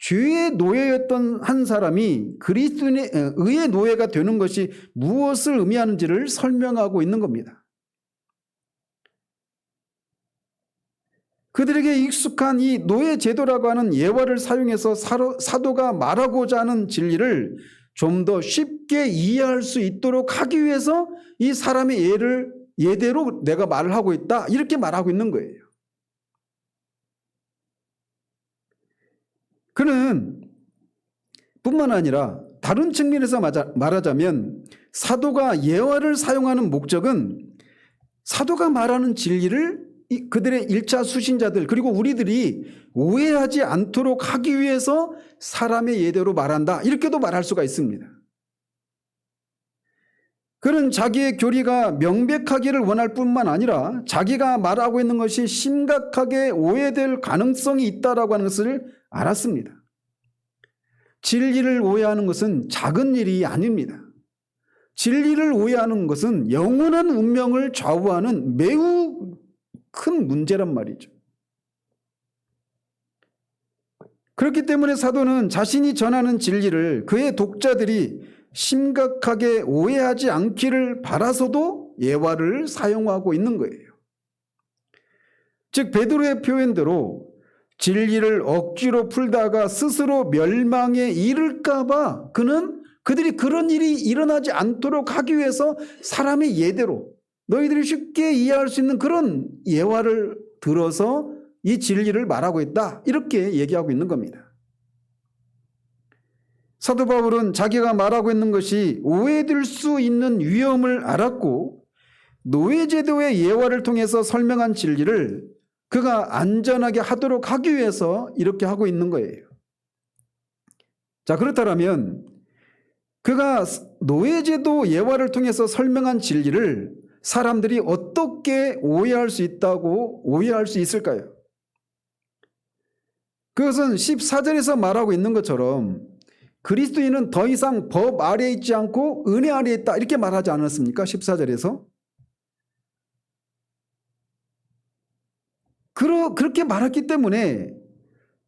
[SPEAKER 1] 죄의 노예였던 한 사람이 그리스도인의 의의 노예가 되는 것이 무엇을 의미하는지를 설명하고 있는 겁니다. 그들에게 익숙한 이 노예 제도라고 하는 예화를 사용해서 사도가 말하고자 하는 진리를 좀 더 쉽게 이해할 수 있도록 하기 위해서 이 사람의 예대로 내가 말을 하고 있다, 이렇게 말하고 있는 거예요. 그는 뿐만 아니라 다른 측면에서 말하자면 사도가 예화를 사용하는 목적은 사도가 말하는 진리를 그들의 1차 수신자들 그리고 우리들이 오해하지 않도록 하기 위해서 사람의 예대로 말한다, 이렇게도 말할 수가 있습니다. 그는 자기의 교리가 명백하기를 원할 뿐만 아니라 자기가 말하고 있는 것이 심각하게 오해될 가능성이 있다라고 하는 것을 알았습니다. 진리를 오해하는 것은 작은 일이 아닙니다. 진리를 오해하는 것은 영원한 운명을 좌우하는 매우 큰 문제란 말이죠. 그렇기 때문에 사도는 자신이 전하는 진리를 그의 독자들이 심각하게 오해하지 않기를 바라서도 예화를 사용하고 있는 거예요. 즉 베드로의 표현대로 진리를 억지로 풀다가 스스로 멸망에 이를까 봐 그들이 그런 일이 일어나지 않도록 하기 위해서 사람의 예대로 너희들이 쉽게 이해할 수 있는 그런 예화를 들어서 이 진리를 말하고 있다, 이렇게 얘기하고 있는 겁니다. 사도 바울은 자기가 말하고 있는 것이 오해될 수 있는 위험을 알았고 노예제도의 예화를 통해서 설명한 진리를 그가 안전하게 하도록 하기 위해서 이렇게 하고 있는 거예요. 자, 그렇다면 그가 노예제도 예화를 통해서 설명한 진리를 사람들이 어떻게 오해할 수 있을까요? 그것은 14절에서 말하고 있는 것처럼 그리스도인은 더 이상 법 아래에 있지 않고 은혜 아래에 있다, 이렇게 말하지 않았습니까? 14절에서. 그렇게 말했기 때문에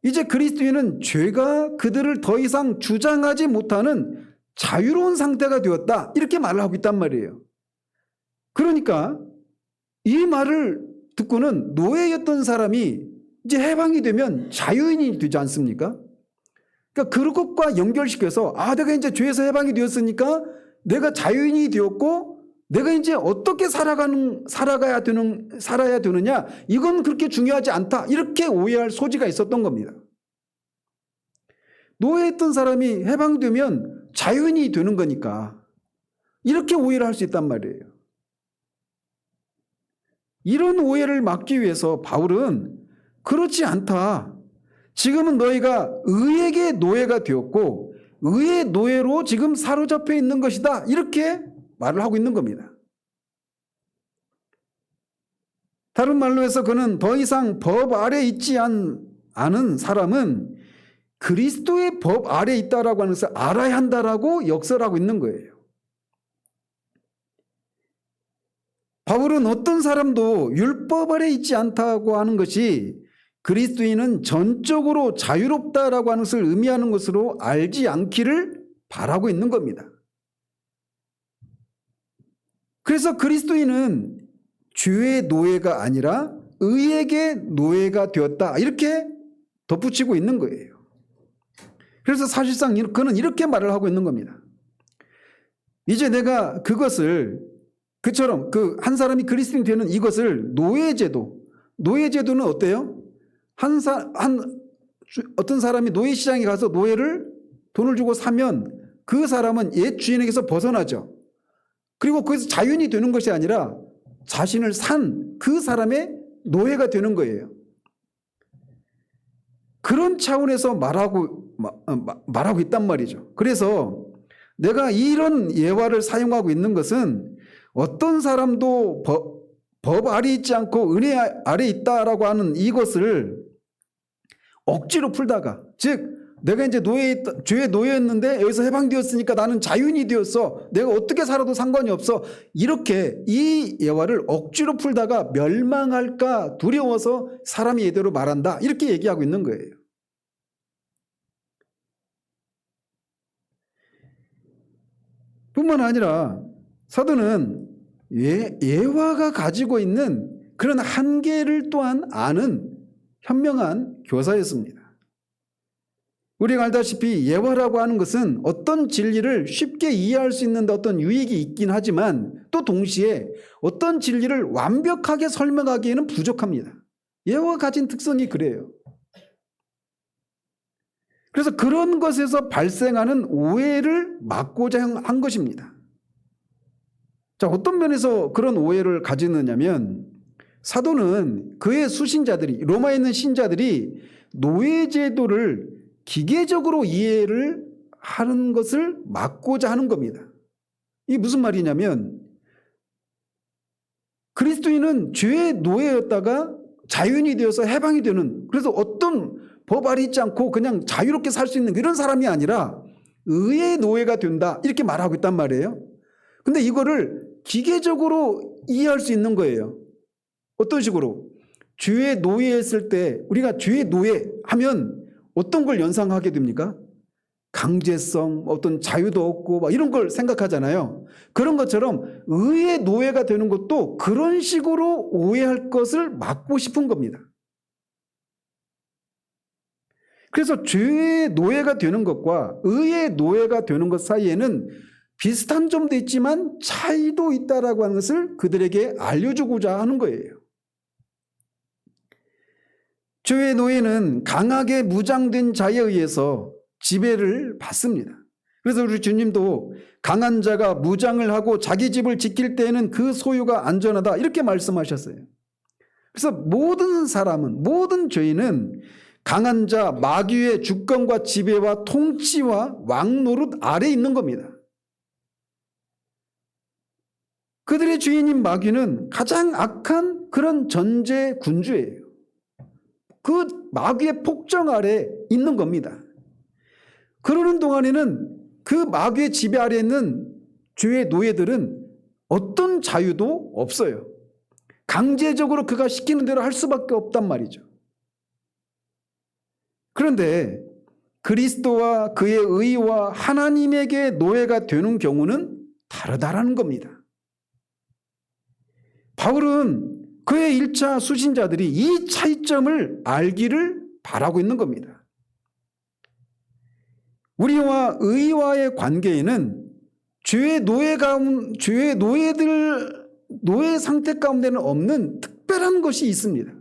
[SPEAKER 1] 이제 그리스도인은 죄가 그들을 더 이상 주장하지 못하는 자유로운 상태가 되었다, 이렇게 말을 하고 있단 말이에요. 그러니까 이 말을 듣고는 노예였던 사람이 이제 해방이 되면 자유인이 되지 않습니까? 그러니까 그것과 연결시켜서 내가 이제 죄에서 해방이 되었으니까 내가 자유인이 되었고 내가 이제 어떻게 살아야 되느냐, 이건 그렇게 중요하지 않다, 이렇게 오해할 소지가 있었던 겁니다. 노예했던 사람이 해방되면 자유인이 되는 거니까 이렇게 오해를 할 수 있단 말이에요. 이런 오해를 막기 위해서 바울은 그렇지 않다, 지금은 너희가 의에게 노예가 되었고 의의 노예로 지금 사로잡혀 있는 것이다, 이렇게 말을 하고 있는 겁니다. 다른 말로 해서 그는 더 이상 법 아래 있지 않은 사람은 그리스도의 법 아래 있다라고 하는 것을 알아야 한다라고 역설하고 있는 거예요. 바울은 어떤 사람도 율법 아래 있지 않다고 하는 것이 그리스도인은 전적으로 자유롭다라고 하는 것을 의미하는 것으로 알지 않기를 바라고 있는 겁니다. 그래서 그리스도인은 죄의 노예가 아니라 의에게 노예가 되었다, 이렇게 덧붙이고 있는 거예요. 그래서 사실상 그는 이렇게 말을 하고 있는 겁니다. 이제 내가 그처럼 한 사람이 그리스도인이 되는 이것을 노예제도는 어때요? 어떤 사람이 노예시장에 가서 돈을 주고 사면 그 사람은 옛 주인에게서 벗어나죠. 그리고 거기서 자유인이 되는 것이 아니라 자신을 산 그 사람의 노예가 되는 거예요. 그런 차원에서 말하고 있단 말이죠. 그래서 내가 이런 예화를 사용하고 있는 것은 어떤 사람도 법 아래 있지 않고 은혜 아래 있다라고 하는 이것을 억지로 풀다가, 즉 내가 이제 죄의 노예였는데 여기서 해방되었으니까 나는 자유인이 되었어, 내가 어떻게 살아도 상관이 없어, 이렇게 이 예화를 억지로 풀다가 멸망할까 두려워서 사람이 예대로 말한다, 이렇게 얘기하고 있는 거예요. 뿐만 아니라 사도는 예화가 가지고 있는 그런 한계를 또한 아는 현명한 교사였습니다. 우리가 알다시피 예화라고 하는 것은 어떤 진리를 쉽게 이해할 수 있는 어떤 유익이 있긴 하지만 또 동시에 어떤 진리를 완벽하게 설명하기에는 부족합니다. 예화가 가진 특성이 그래요. 그래서 그런 것에서 발생하는 오해를 막고자 한 것입니다. 자, 어떤 면에서 그런 오해를 가지느냐면 사도는 그의 수신자들이, 로마에 있는 신자들이 노예제도를 기계적으로 이해를 하는 것을 막고자 하는 겁니다. 이게 무슨 말이냐면 그리스도인은 죄의 노예였다가 자유인이 되어서 해방이 되는, 그래서 어떤 법 아래 있지 않고 그냥 자유롭게 살 수 있는 이런 사람이 아니라 의의 노예가 된다, 이렇게 말하고 있단 말이에요. 근데 이거를 기계적으로 이해할 수 있는 거예요. 어떤 식으로? 죄의 노예였을 때 우리가 죄의 노예 하면 어떤 걸 연상하게 됩니까? 강제성, 어떤 자유도 없고 막 이런 걸 생각하잖아요. 그런 것처럼 의의 노예가 되는 것도 그런 식으로 오해할 것을 막고 싶은 겁니다. 그래서 죄의 노예가 되는 것과 의의 노예가 되는 것 사이에는 비슷한 점도 있지만 차이도 있다라고 하는 것을 그들에게 알려주고자 하는 거예요. 죄의 노예는 강하게 무장된 자에 의해서 지배를 받습니다. 그래서 우리 주님도 강한 자가 무장을 하고 자기 집을 지킬 때에는 그 소유가 안전하다, 이렇게 말씀하셨어요. 그래서 모든 사람은, 모든 죄인은 강한 자 마귀의 주권과 지배와 통치와 왕노릇 아래에 있는 겁니다. 그들의 주인인 마귀는 가장 악한 그런 전제 군주예요. 그 마귀의 폭정 아래에 있는 겁니다. 그러는 동안에는 그 마귀의 지배 아래에 있는 죄의 노예들은 어떤 자유도 없어요. 강제적으로 그가 시키는 대로 할 수밖에 없단 말이죠. 그런데 그리스도와 그의 의와 하나님에게 노예가 되는 경우는 다르다라는 겁니다. 바울은 그의 1차 수신자들이 이 차이점을 알기를 바라고 있는 겁니다. 우리와 의와의 관계에는 죄의 노예 상태 가운데는 없는 특별한 것이 있습니다.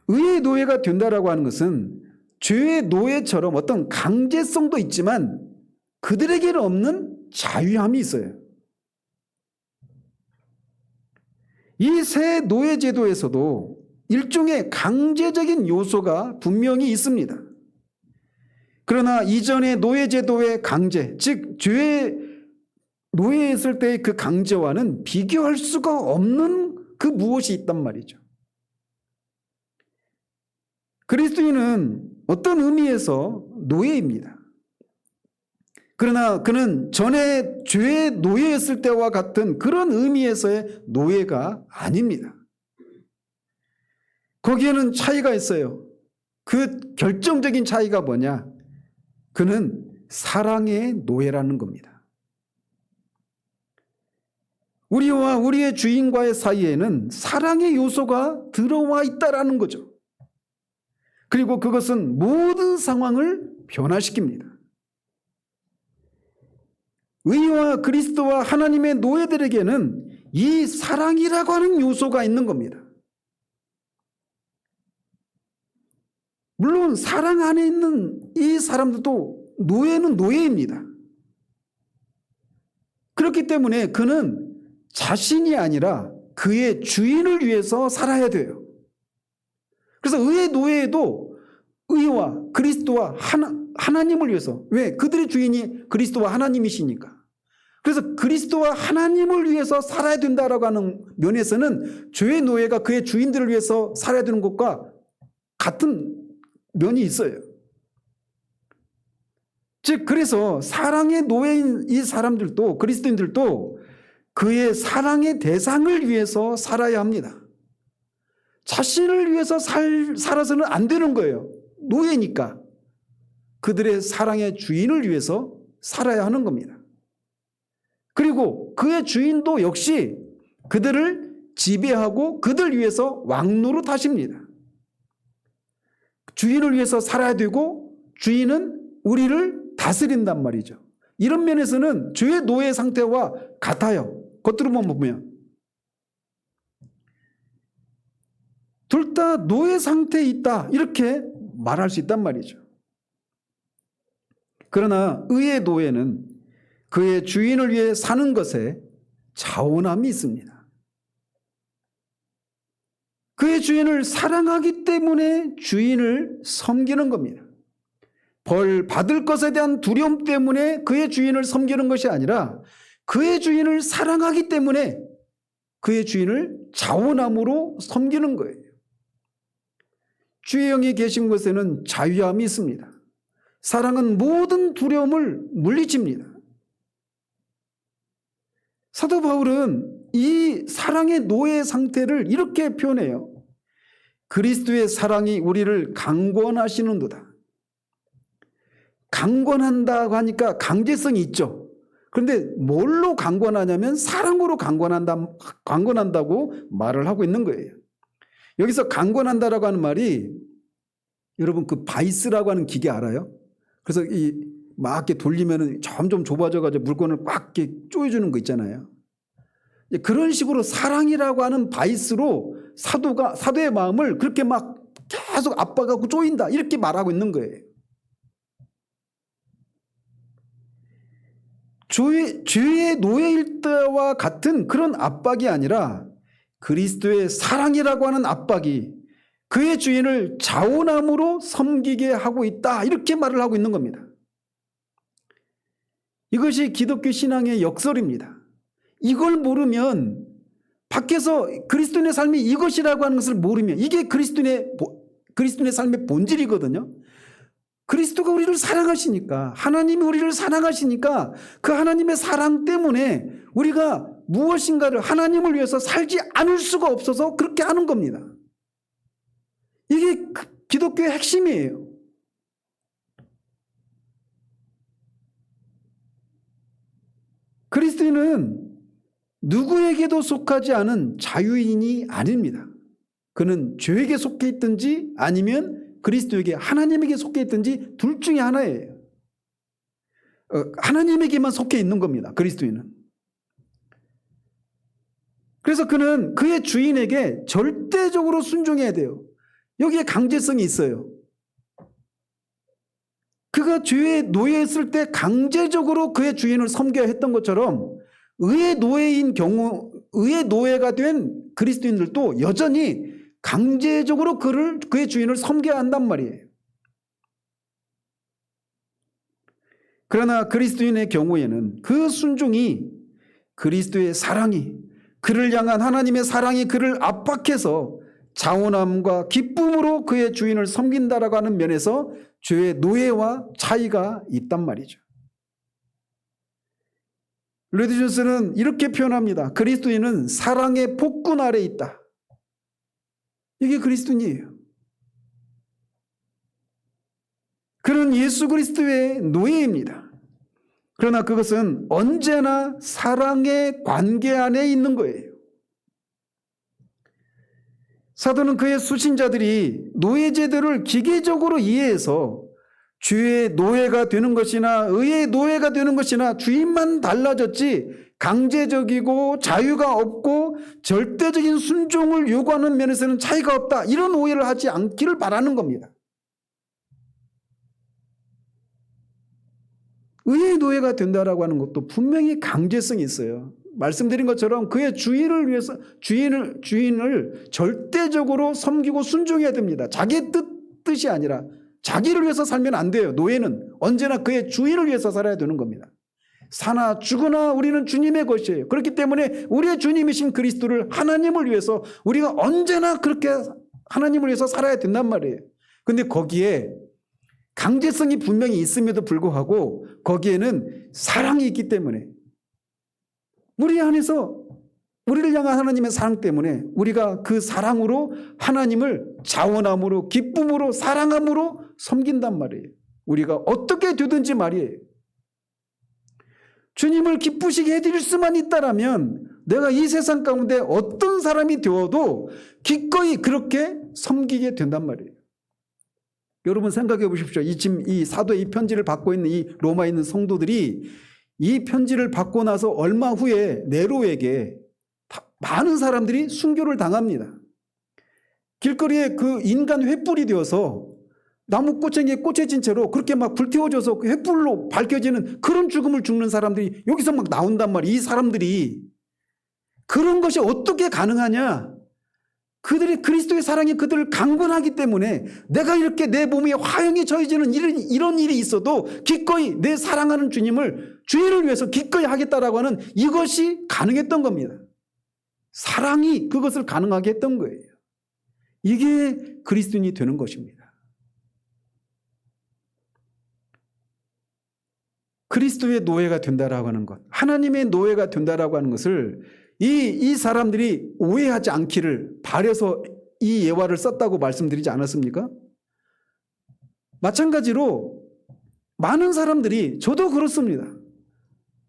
[SPEAKER 1] 의의 노예가 된다라고 하는 것은 죄의 노예처럼 어떤 강제성도 있지만 그들에게는 없는 자유함이 있어요. 이 새 노예 제도에서도 일종의 강제적인 요소가 분명히 있습니다. 그러나 이전의 노예 제도의 강제, 즉 죄의 노예했을 때의 그 강제와는 비교할 수가 없는 그 무엇이 있단 말이죠. 그리스도인은 어떤 의미에서 노예입니다. 그러나 그는 전에 죄의 노예였을 때와 같은 그런 의미에서의 노예가 아닙니다. 거기에는 차이가 있어요. 그 결정적인 차이가 뭐냐? 그는 사랑의 노예라는 겁니다. 우리와 우리의 주인과의 사이에는 사랑의 요소가 들어와 있다라는 거죠. 그리고 그것은 모든 상황을 변화시킵니다. 의와 그리스도와 하나님의 노예들에게는 이 사랑이라고 하는 요소가 있는 겁니다. 물론 사랑 안에 있는 이 사람들도 노예는 노예입니다. 그렇기 때문에 그는 자신이 아니라 그의 주인을 위해서 살아야 돼요. 그래서 의의 노예에도 의와 그리스도와 하나님을 위해서, 왜? 그들의 주인이 그리스도와 하나님이시니까. 그래서 그리스도와 하나님을 위해서 살아야 된다라고 하는 면에서는 죄의 노예가 그의 주인들을 위해서 살아야 되는 것과 같은 면이 있어요. 즉 그래서 사랑의 노예인 이 사람들도, 그리스도인들도 그의 사랑의 대상을 위해서 살아야 합니다. 자신을 위해서 살아서는 안 되는 거예요. 노예니까. 그들의 사랑의 주인을 위해서 살아야 하는 겁니다. 그리고 그의 주인도 역시 그들을 지배하고 그들 위해서 왕노릇 하십니다. 주인을 위해서 살아야 되고 주인은 우리를 다스린단 말이죠. 이런 면에서는 주의 노예 상태와 같아요. 겉으로만 보면. 둘 다 노예 상태에 있다 이렇게 말할 수 있단 말이죠. 그러나 의의 노예는 그의 주인을 위해 사는 것에 자원함이 있습니다. 그의 주인을 사랑하기 때문에 주인을 섬기는 겁니다. 벌 받을 것에 대한 두려움 때문에 그의 주인을 섬기는 것이 아니라 그의 주인을 사랑하기 때문에 그의 주인을 자원함으로 섬기는 거예요. 주의 영이 계신 곳에는 자유함이 있습니다. 사랑은 모든 두려움을 물리칩니다. 사도 바울은 이 사랑의 노예 상태를 이렇게 표현해요. 그리스도의 사랑이 우리를 강권하시는도다. 강권한다고 하니까 강제성이 있죠. 그런데 뭘로 강권하냐면 사랑으로 강권한다고 말을 하고 있는 거예요. 여기서 강권한다라고 하는 말이 여러분 그 바이스라고 하는 기계 알아요? 그래서 막 이렇게 돌리면은 점점 좁아져가지고 물건을 꽉 이렇게 조여주는 거 있잖아요. 그런 식으로 사랑이라고 하는 바이스로 사도의 마음을 그렇게 막 계속 압박하고 조인다 이렇게 말하고 있는 거예요. 죄의 노예일 때와 같은 그런 압박이 아니라 그리스도의 사랑이라고 하는 압박이 그의 주인을 자원함으로 섬기게 하고 있다 이렇게 말을 하고 있는 겁니다. 이것이 기독교 신앙의 역설입니다. 이걸 모르면 밖에서 그리스도인의 삶이 이것이라고 하는 것을 모르면 이게 그리스도인의 삶의 본질이거든요. 그리스도가 우리를 사랑하시니까 하나님이 우리를 사랑하시니까 그 하나님의 사랑 때문에 우리가 무엇인가를 하나님을 위해서 살지 않을 수가 없어서 그렇게 하는 겁니다. 이게 기독교의 핵심이에요. 그리스도인은 누구에게도 속하지 않은 자유인이 아닙니다. 그는 죄에게 속해 있든지 아니면 그리스도에게 하나님에게 속해 있든지 둘 중에 하나예요. 하나님에게만 속해 있는 겁니다. 그리스도인은. 그래서 그는 그의 주인에게 절대적으로 순종해야 돼요. 여기에 강제성이 있어요. 그가 죄의 노예였을 때 강제적으로 그의 주인을 섬겨야 했던 것처럼 의의 노예가 된 그리스도인들도 여전히 강제적으로 그의 주인을 섬겨야 한단 말이에요. 그러나 그리스도인의 경우에는 그 순종이 그리스도의 사랑이 그를 향한 하나님의 사랑이 그를 압박해서 자원함과 기쁨으로 그의 주인을 섬긴다라고 하는 면에서 죄의 노예와 차이가 있단 말이죠. 로이드 존스는 이렇게 표현합니다. 그리스도인은 사랑의 폭군 아래 있다. 이게 그리스도인이에요. 그는 예수 그리스도의 노예입니다. 그러나 그것은 언제나 사랑의 관계 안에 있는 거예요. 사도는 그의 수신자들이 노예 제도를 기계적으로 이해해서 주의 노예가 되는 것이나 의의 노예가 되는 것이나 주인만 달라졌지 강제적이고 자유가 없고 절대적인 순종을 요구하는 면에서는 차이가 없다. 이런 오해를 하지 않기를 바라는 겁니다. 의의 노예가 된다라고 하는 것도 분명히 강제성이 있어요. 말씀드린 것처럼 그의 주인을 위해서 주인을 절대적으로 섬기고 순종해야 됩니다. 자기의 뜻이 아니라 자기를 위해서 살면 안 돼요. 노예는 언제나 그의 주인을 위해서 살아야 되는 겁니다. 사나 죽으나 우리는 주님의 것이에요. 그렇기 때문에 우리의 주님이신 그리스도를 하나님을 위해서 우리가 언제나 그렇게 하나님을 위해서 살아야 된단 말이에요. 그런데 거기에 강제성이 분명히 있음에도 불구하고 거기에는 사랑이 있기 때문에 우리 안에서 우리를 향한 하나님의 사랑 때문에 우리가 그 사랑으로 하나님을 자원함으로 기쁨으로 사랑함으로 섬긴단 말이에요. 우리가 어떻게 되든지 말이에요. 주님을 기쁘시게 해드릴 수만 있다라면 내가 이 세상 가운데 어떤 사람이 되어도 기꺼이 그렇게 섬기게 된단 말이에요. 여러분 생각해 보십시오. 지금 이 사도의 이 편지를 받고 있는 이 로마에 있는 성도들이 이 편지를 받고 나서 얼마 후에 네로에게 많은 사람들이 순교를 당합니다. 길거리에 그 인간 횃불이 되어서 나무 꼬챙이에 꽂혀진 채로 그렇게 막 불태워져서 그 횃불로 밝혀지는 그런 죽음을 죽는 사람들이 여기서 막 나온단 말이에요. 이 사람들이 그런 것이 어떻게 가능하냐? 그들의 그리스도의 사랑이 그들을 강권하기 때문에 내가 이렇게 내 몸에 화형이 처해지는 이런 일이 있어도 기꺼이 내 사랑하는 주님을 위해서 기꺼이 하겠다라고 하는 이것이 가능했던 겁니다. 사랑이 그것을 가능하게 했던 거예요. 이게 그리스도인이 되는 것입니다. 그리스도의 노예가 된다라고 하는 것, 하나님의 노예가 된다라고 하는 것을 이 사람들이 오해하지 않기를 바라서 이 예화를 썼다고 말씀드리지 않았습니까? 마찬가지로 많은 사람들이, 저도 그렇습니다.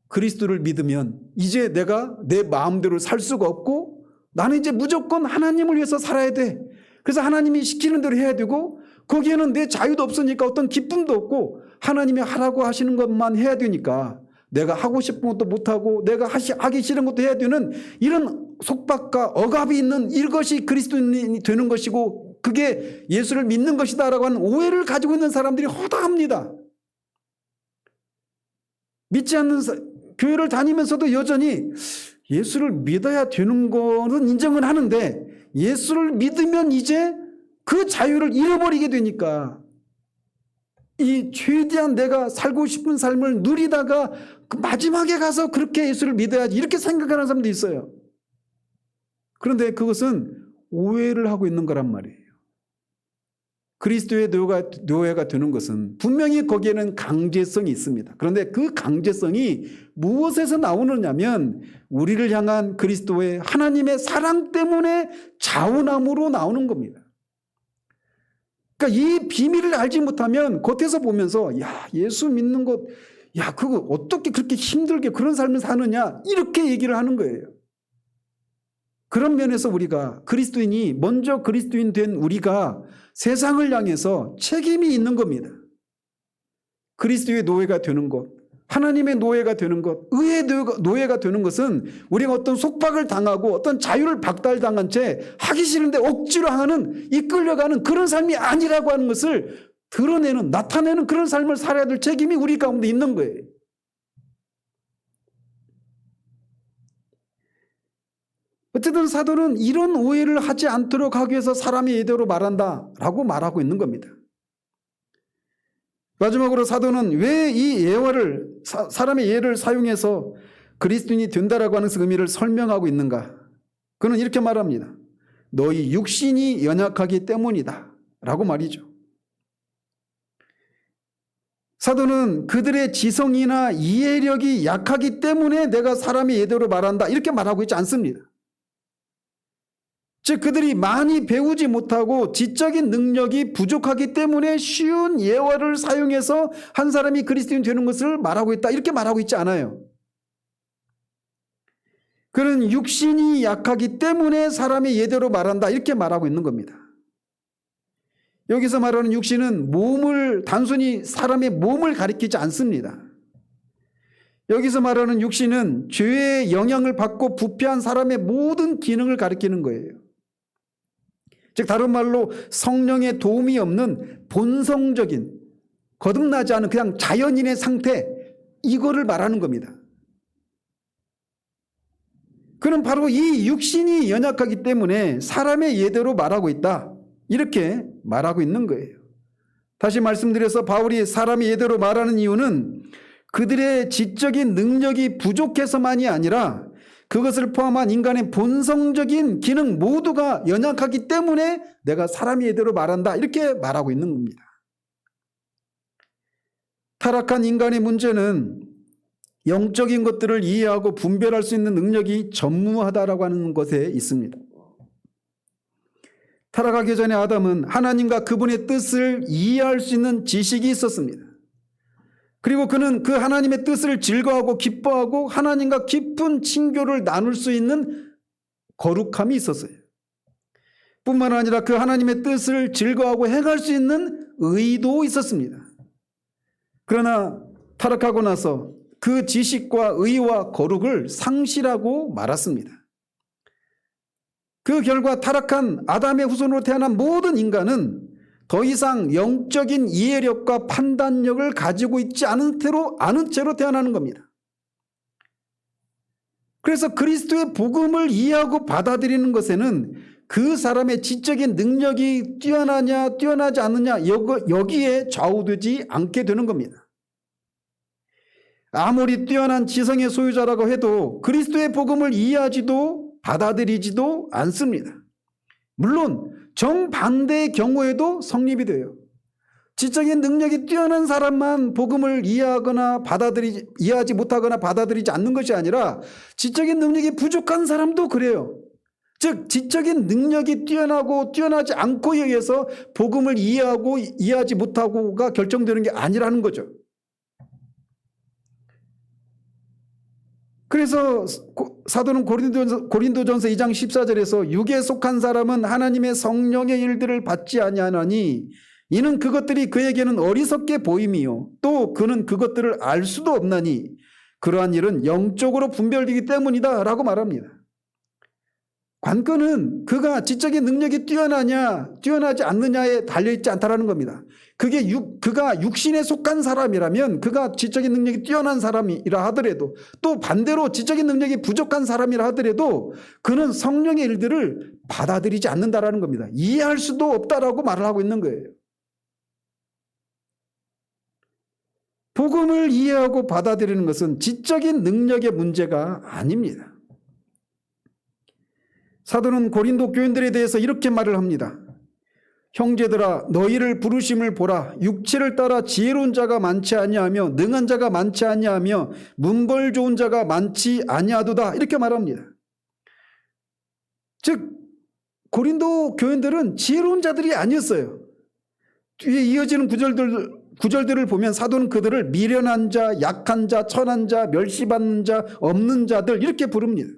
[SPEAKER 1] 그리스도를 믿으면 이제 내가 내 마음대로 살 수가 없고 나는 이제 무조건 하나님을 위해서 살아야 돼. 그래서 하나님이 시키는 대로 해야 되고 거기에는 내 자유도 없으니까 어떤 기쁨도 없고 하나님이 하라고 하시는 것만 해야 되니까 내가 하고 싶은 것도 못하고 내가 하기 싫은 것도 해야 되는 이런 속박과 억압이 있는 이것이 그리스도인이 되는 것이고 그게 예수를 믿는 것이다라고 하는 오해를 가지고 있는 사람들이 허다합니다. 믿지 않는 교회를 다니면서도 여전히 예수를 믿어야 되는 거는 인정은 하는데 예수를 믿으면 이제 그 자유를 잃어버리게 되니까 이 최대한 내가 살고 싶은 삶을 누리다가 그 마지막에 가서 그렇게 예수를 믿어야지 이렇게 생각하는 사람도 있어요. 그런데 그것은 오해를 하고 있는 거란 말이에요. 그리스도의 노예가 되는 것은 분명히 거기에는 강제성이 있습니다. 그런데 그 강제성이 무엇에서 나오느냐면 우리를 향한 그리스도의 하나님의 사랑 때문에 자원함으로 나오는 겁니다. 그러니까 이 비밀을 알지 못하면 겉에서 보면서 야 예수 믿는 것, 야 그거 어떻게 그렇게 힘들게 그런 삶을 사느냐 이렇게 얘기를 하는 거예요. 그런 면에서 우리가 그리스도인이 먼저 그리스도인 된 우리가 세상을 향해서 책임이 있는 겁니다. 그리스도의 노예가 되는 것, 하나님의 노예가 되는 것, 의의 노예가 되는 것은 우리가 어떤 속박을 당하고 어떤 자유를 박탈당한 채 하기 싫은데 억지로 하는 이끌려가는 그런 삶이 아니라고 하는 것을 드러내는 나타내는 그런 삶을 살아야 될 책임이 우리 가운데 있는 거예요. 어쨌든 사도는 이런 오해를 하지 않도록 하기 위해서 사람의 예대로 말한다라고 말하고 있는 겁니다. 마지막으로 사도는 왜 이 예화를 사람의 예를 사용해서 그리스도인이 된다라고 하는 의미를 설명하고 있는가? 그는 이렇게 말합니다. 너희 육신이 연약하기 때문이다 라고 말이죠. 사도는 그들의 지성이나 이해력이 약하기 때문에 내가 사람의 예대로 말한다 이렇게 말하고 있지 않습니다. 즉 그들이 많이 배우지 못하고 지적인 능력이 부족하기 때문에 쉬운 예화를 사용해서 한 사람이 그리스도인 되는 것을 말하고 있다 이렇게 말하고 있지 않아요. 그는 육신이 약하기 때문에 사람의 예대로 말한다 이렇게 말하고 있는 겁니다. 여기서 말하는 육신은 단순히 사람의 몸을 가리키지 않습니다. 여기서 말하는 육신은 죄의 영향을 받고 부패한 사람의 모든 기능을 가리키는 거예요. 즉 다른 말로 성령의 도움이 없는 본성적인 거듭나지 않은 그냥 자연인의 상태 이거를 말하는 겁니다. 그는 바로 이 육신이 연약하기 때문에 사람의 예대로 말하고 있다 이렇게 말하고 있는 거예요. 다시 말씀드려서 바울이 사람의 예대로 말하는 이유는 그들의 지적인 능력이 부족해서만이 아니라 그것을 포함한 인간의 본성적인 기능 모두가 연약하기 때문에 내가 사람의 예대로 말한다 이렇게 말하고 있는 겁니다. 타락한 인간의 문제는 영적인 것들을 이해하고 분별할 수 있는 능력이 전무하다라고 하는 것에 있습니다. 타락하기 전에 아담은 하나님과 그분의 뜻을 이해할 수 있는 지식이 있었습니다. 그리고 그는 그 하나님의 뜻을 즐거워하고 기뻐하고 하나님과 깊은 친교를 나눌 수 있는 거룩함이 있었어요. 뿐만 아니라 그 하나님의 뜻을 즐거워하고 행할 수 있는 의도 있었습니다. 그러나 타락하고 나서 그 지식과 의와 거룩을 상실하고 말았습니다. 그 결과 타락한 아담의 후손으로 태어난 모든 인간은 더 이상 영적인 이해력과 판단력을 가지고 있지 않은 채로 태어나는 겁니다. 그래서 그리스도의 복음을 이해하고 받아들이는 것에는 그 사람의 지적인 능력이 뛰어나냐 뛰어나지 않느냐 여기에 좌우되지 않게 되는 겁니다. 아무리 뛰어난 지성의 소유자라고 해도 그리스도의 복음을 이해하지도 받아들이지도 않습니다. 물론 정반대의 경우에도 성립이 돼요. 지적인 능력이 뛰어난 사람만 복음을 이해하지 못하거나 받아들이지 않는 것이 아니라 지적인 능력이 부족한 사람도 그래요. 즉 지적인 능력이 뛰어나고 뛰어나지 않고에 의해서 복음을 이해하고 이해하지 못하고가 결정되는 게 아니라는 거죠. 그래서 사도는 고린도전서 2장 14절에서 육에 속한 사람은 하나님의 성령의 일들을 받지 아니하나니 이는 그것들이 그에게는 어리석게 보임이요 또 그는 그것들을 알 수도 없나니 그러한 일은 영적으로 분별되기 때문이다 라고 말합니다. 관건은 그가 지적인 능력이 뛰어나냐 뛰어나지 않느냐에 달려있지 않다라는 겁니다. 그가 육신에 속한 사람이라면 그가 지적인 능력이 뛰어난 사람이라 하더라도 또 반대로 지적인 능력이 부족한 사람이라 하더라도 그는 성령의 일들을 받아들이지 않는다라는 겁니다. 이해할 수도 없다라고 말을 하고 있는 거예요. 복음을 이해하고 받아들이는 것은 지적인 능력의 문제가 아닙니다. 사도는 고린도 교인들에 대해서 이렇게 말을 합니다. 형제들아 너희를 부르심을 보라. 육체를 따라 지혜로운 자가 많지 아니하며 능한 자가 많지 아니하며 문벌 좋은 자가 많지 아니하도다. 이렇게 말합니다. 즉 고린도 교인들은 지혜로운 자들이 아니었어요. 뒤에 이어지는 구절들을 보면 사도는 그들을 미련한 자, 약한 자, 천한 자, 멸시받는 자, 없는 자들 이렇게 부릅니다.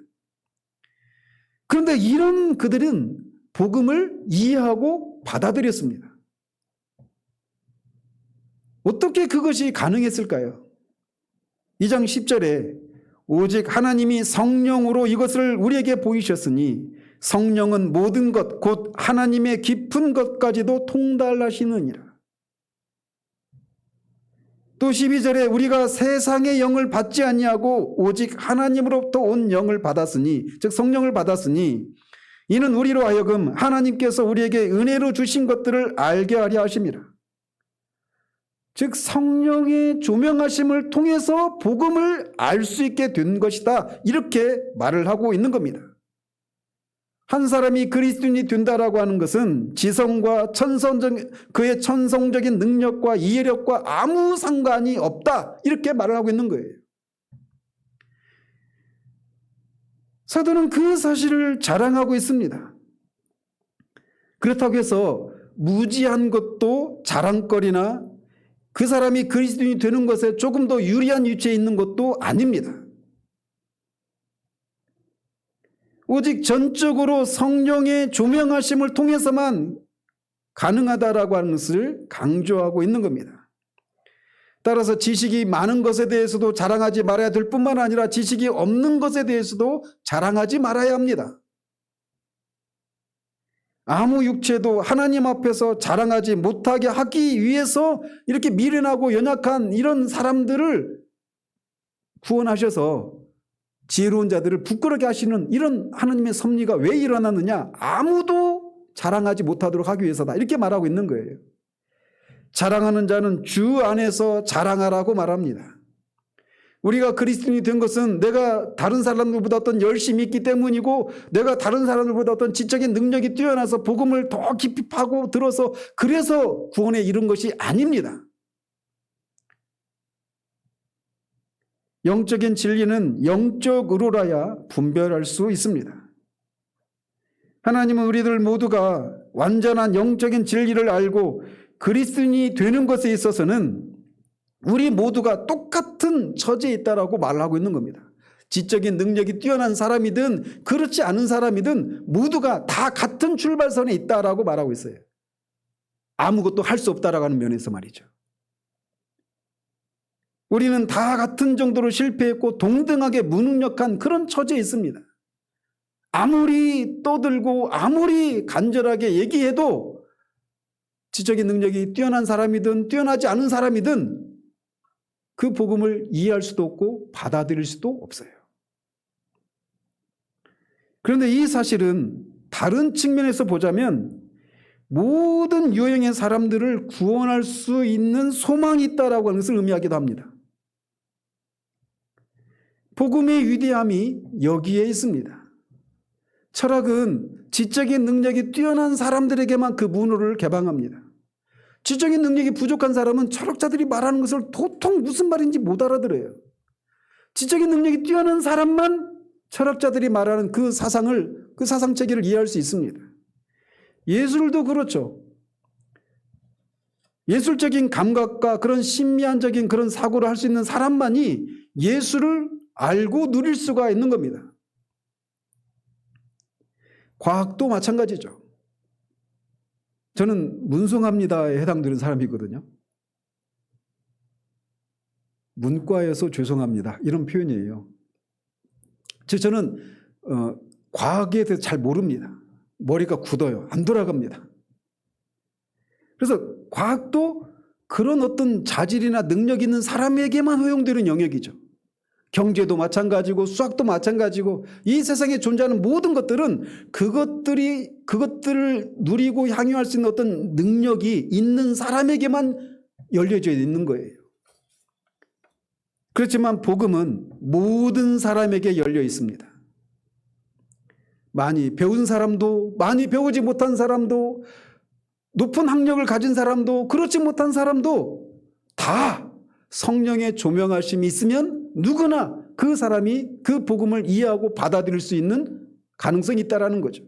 [SPEAKER 1] 그런데 이런 그들은 복음을 이해하고 받아들였습니다. 어떻게 그것이 가능했을까요? 2장 10절에 오직 하나님이 성령으로 이것을 우리에게 보이셨으니 성령은 모든 것 곧 하나님의 깊은 것까지도 통달하시느니라. 또 12절에 우리가 세상의 영을 받지 아니하고 오직 하나님으로부터 온 영을 받았으니 즉 성령을 받았으니 이는 우리로 하여금 하나님께서 우리에게 은혜로 주신 것들을 알게 하려 하심이라. 즉 성령의 조명하심을 통해서 복음을 알 수 있게 된 것이다. 이렇게 말을 하고 있는 겁니다. 한 사람이 그리스도인이 된다라고 하는 것은 지성과 그의 천성적인 능력과 이해력과 아무 상관이 없다. 이렇게 말을 하고 있는 거예요. 사도는 그 사실을 자랑하고 있습니다. 그렇다고 해서 무지한 것도 자랑거리나 그 사람이 그리스도인이 되는 것에 조금 더 유리한 위치에 있는 것도 아닙니다. 오직 전적으로 성령의 조명하심을 통해서만 가능하다라고 하는 것을 강조하고 있는 겁니다. 따라서 지식이 많은 것에 대해서도 자랑하지 말아야 될 뿐만 아니라 지식이 없는 것에 대해서도 자랑하지 말아야 합니다. 아무 육체도 하나님 앞에서 자랑하지 못하게 하기 위해서 이렇게 미련하고 연약한 이런 사람들을 구원하셔서 지혜로운 자들을 부끄럽게 하시는 이런 하나님의 섭리가 왜 일어났느냐? 아무도 자랑하지 못하도록 하기 위해서다. 이렇게 말하고 있는 거예요. 자랑하는 자는 주 안에서 자랑하라고 말합니다. 우리가 그리스도인이 된 것은 내가 다른 사람들보다 어떤 열심이 있기 때문이고 내가 다른 사람들보다 어떤 지적인 능력이 뛰어나서 복음을 더 깊이 파고 들어서 그래서 구원에 이른 것이 아닙니다. 영적인 진리는 영적으로라야 분별할 수 있습니다. 하나님은 우리들 모두가 완전한 영적인 진리를 알고 그리스도인이 되는 것에 있어서는 우리 모두가 똑같은 처지에 있다라고 말하고 있는 겁니다. 지적인 능력이 뛰어난 사람이든 그렇지 않은 사람이든 모두가 다 같은 출발선에 있다라고 말하고 있어요. 아무것도 할 수 없다라고 하는 면에서 말이죠. 우리는 다 같은 정도로 실패했고 동등하게 무능력한 그런 처지에 있습니다. 아무리 떠들고 아무리 간절하게 얘기해도 지적인 능력이 뛰어난 사람이든 뛰어나지 않은 사람이든 그 복음을 이해할 수도 없고 받아들일 수도 없어요. 그런데 이 사실은 다른 측면에서 보자면 모든 유형의 사람들을 구원할 수 있는 소망이 있다라고 하는 것을 의미하기도 합니다. 복음의 위대함이 여기에 있습니다. 철학은 지적인 능력이 뛰어난 사람들에게만 그 문호를 개방합니다. 지적인 능력이 부족한 사람은 철학자들이 말하는 것을 도통 무슨 말인지 못 알아들어요. 지적인 능력이 뛰어난 사람만 철학자들이 말하는 그 사상 체계를 이해할 수 있습니다. 예술도 그렇죠. 예술적인 감각과 그런 신미한적인 그런 사고를 할 수 있는 사람만이 예술을 알고 누릴 수가 있는 겁니다. 과학도 마찬가지죠. 저는 문송합니다에 해당되는 사람이거든요. 문과에서 죄송합니다. 이런 표현이에요. 저는 과학에 대해서 잘 모릅니다. 머리가 굳어요. 안 돌아갑니다. 그래서 과학도 그런 어떤 자질이나 능력 있는 사람에게만 허용되는 영역이죠. 경제도 마찬가지고 수학도 마찬가지고 이 세상에 존재하는 모든 것들은 그것들을 누리고 향유할 수 있는 어떤 능력이 있는 사람에게만 열려져 있는 거예요. 그렇지만 복음은 모든 사람에게 열려 있습니다. 많이 배운 사람도 많이 배우지 못한 사람도 높은 학력을 가진 사람도 그렇지 못한 사람도 다 성령의 조명하심이 있으면 누구나 그 사람이 그 복음을 이해하고 받아들일 수 있는 가능성이 있다는 거죠.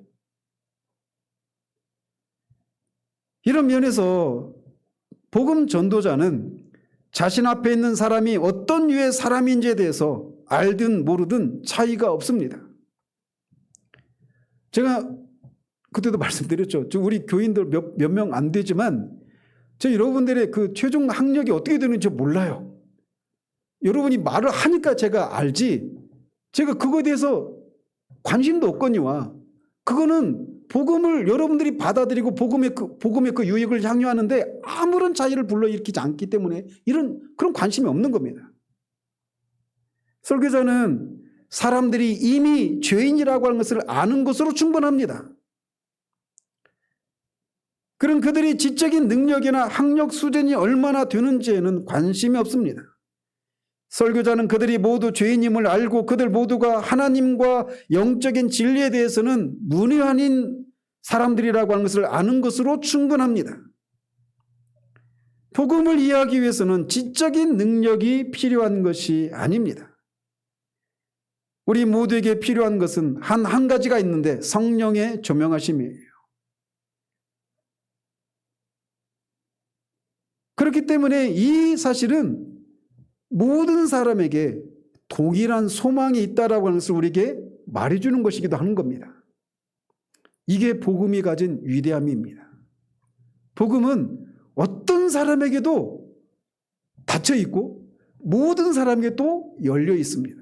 [SPEAKER 1] 이런 면에서 복음 전도자는 자신 앞에 있는 사람이 어떤 류의 사람인지에 대해서 알든 모르든 차이가 없습니다. 제가 그때도 말씀드렸죠. 우리 교인들 몇 명 안 되지만 저 여러분들의 그 최종 학력이 어떻게 되는지 몰라요. 여러분이 말을 하니까 제가 알지 제가 그거에 대해서 관심도 없거니와 그거는 복음을 여러분들이 받아들이고 복음의 그 유익을 향유하는데 아무런 차이를 불러일으키지 않기 때문에 그런 관심이 없는 겁니다. 설교자는 사람들이 이미 죄인이라고 하는 것을 아는 것으로 충분합니다. 그런 그들이 지적인 능력이나 학력 수준이 얼마나 되는지에는 관심이 없습니다. 설교자는 그들이 모두 죄인임을 알고 그들 모두가 하나님과 영적인 진리에 대해서는 문외한인 사람들이라고 하는 것을 아는 것으로 충분합니다. 복음을 이해하기 위해서는 지적인 능력이 필요한 것이 아닙니다. 우리 모두에게 필요한 것은 한 가지가 있는데 성령의 조명하심이에요. 그렇기 때문에 이 사실은 모든 사람에게 동일한 소망이 있다라고 하는 것을 우리에게 말해주는 것이기도 하는 겁니다. 이게 복음이 가진 위대함입니다. 복음은 어떤 사람에게도 닫혀 있고 모든 사람에게 또 열려 있습니다.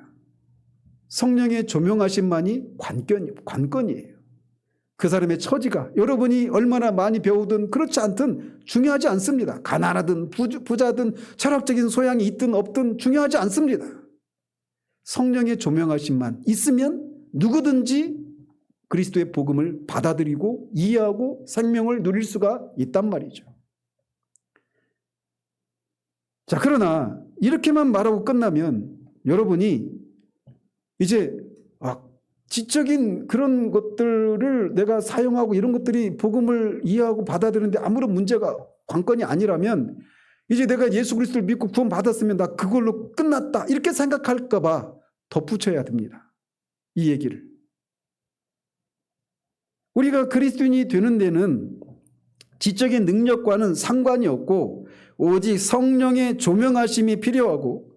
[SPEAKER 1] 성령의 조명하심만이 관건이에요. 그 사람의 처지가 여러분이 얼마나 많이 배우든 그렇지 않든 중요하지 않습니다. 가난하든 부자든 철학적인 소양이 있든 없든 중요하지 않습니다. 성령의 조명하심만 있으면 누구든지 그리스도의 복음을 받아들이고 이해하고 생명을 누릴 수가 있단 말이죠. 자, 그러나 이렇게만 말하고 끝나면 여러분이 이제 지적인 그런 것들을 내가 사용하고 이런 것들이 복음을 이해하고 받아들이는데 아무런 문제가 관건이 아니라면 이제 내가 예수 그리스도를 믿고 구원 받았으면 나 그걸로 끝났다 이렇게 생각할까 봐 덧붙여야 됩니다. 이 얘기를. 우리가 그리스도인이 되는 데는 지적인 능력과는 상관이 없고 오직 성령의 조명하심이 필요하고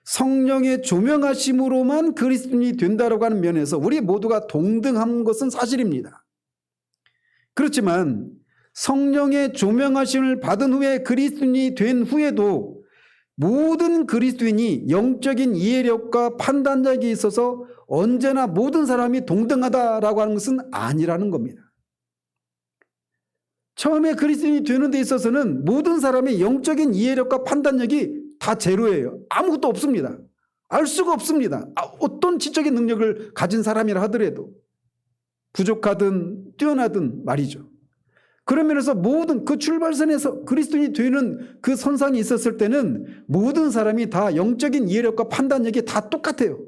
[SPEAKER 1] 성령의 조명하심으로만 그리스도인이 된다라고 하는 면에서 우리 모두가 동등한 것은 사실입니다. 그렇지만 성령의 조명하심을 받은 후에 그리스도인이 된 후에도 모든 그리스도인이 영적인 이해력과 판단력이 있어서 언제나 모든 사람이 동등하다라고 하는 것은 아니라는 겁니다. 처음에 그리스도인이 되는 데 있어서는 모든 사람의 영적인 이해력과 판단력이 다 제로예요. 아무것도 없습니다. 알 수가 없습니다. 어떤 지적인 능력을 가진 사람이라 하더라도 부족하든 뛰어나든 말이죠. 그런 면에서 모든 그 출발선에서 그리스도인이 되는 그 선상이 있었을 때는 모든 사람이 다 영적인 이해력과 판단력이 다 똑같아요.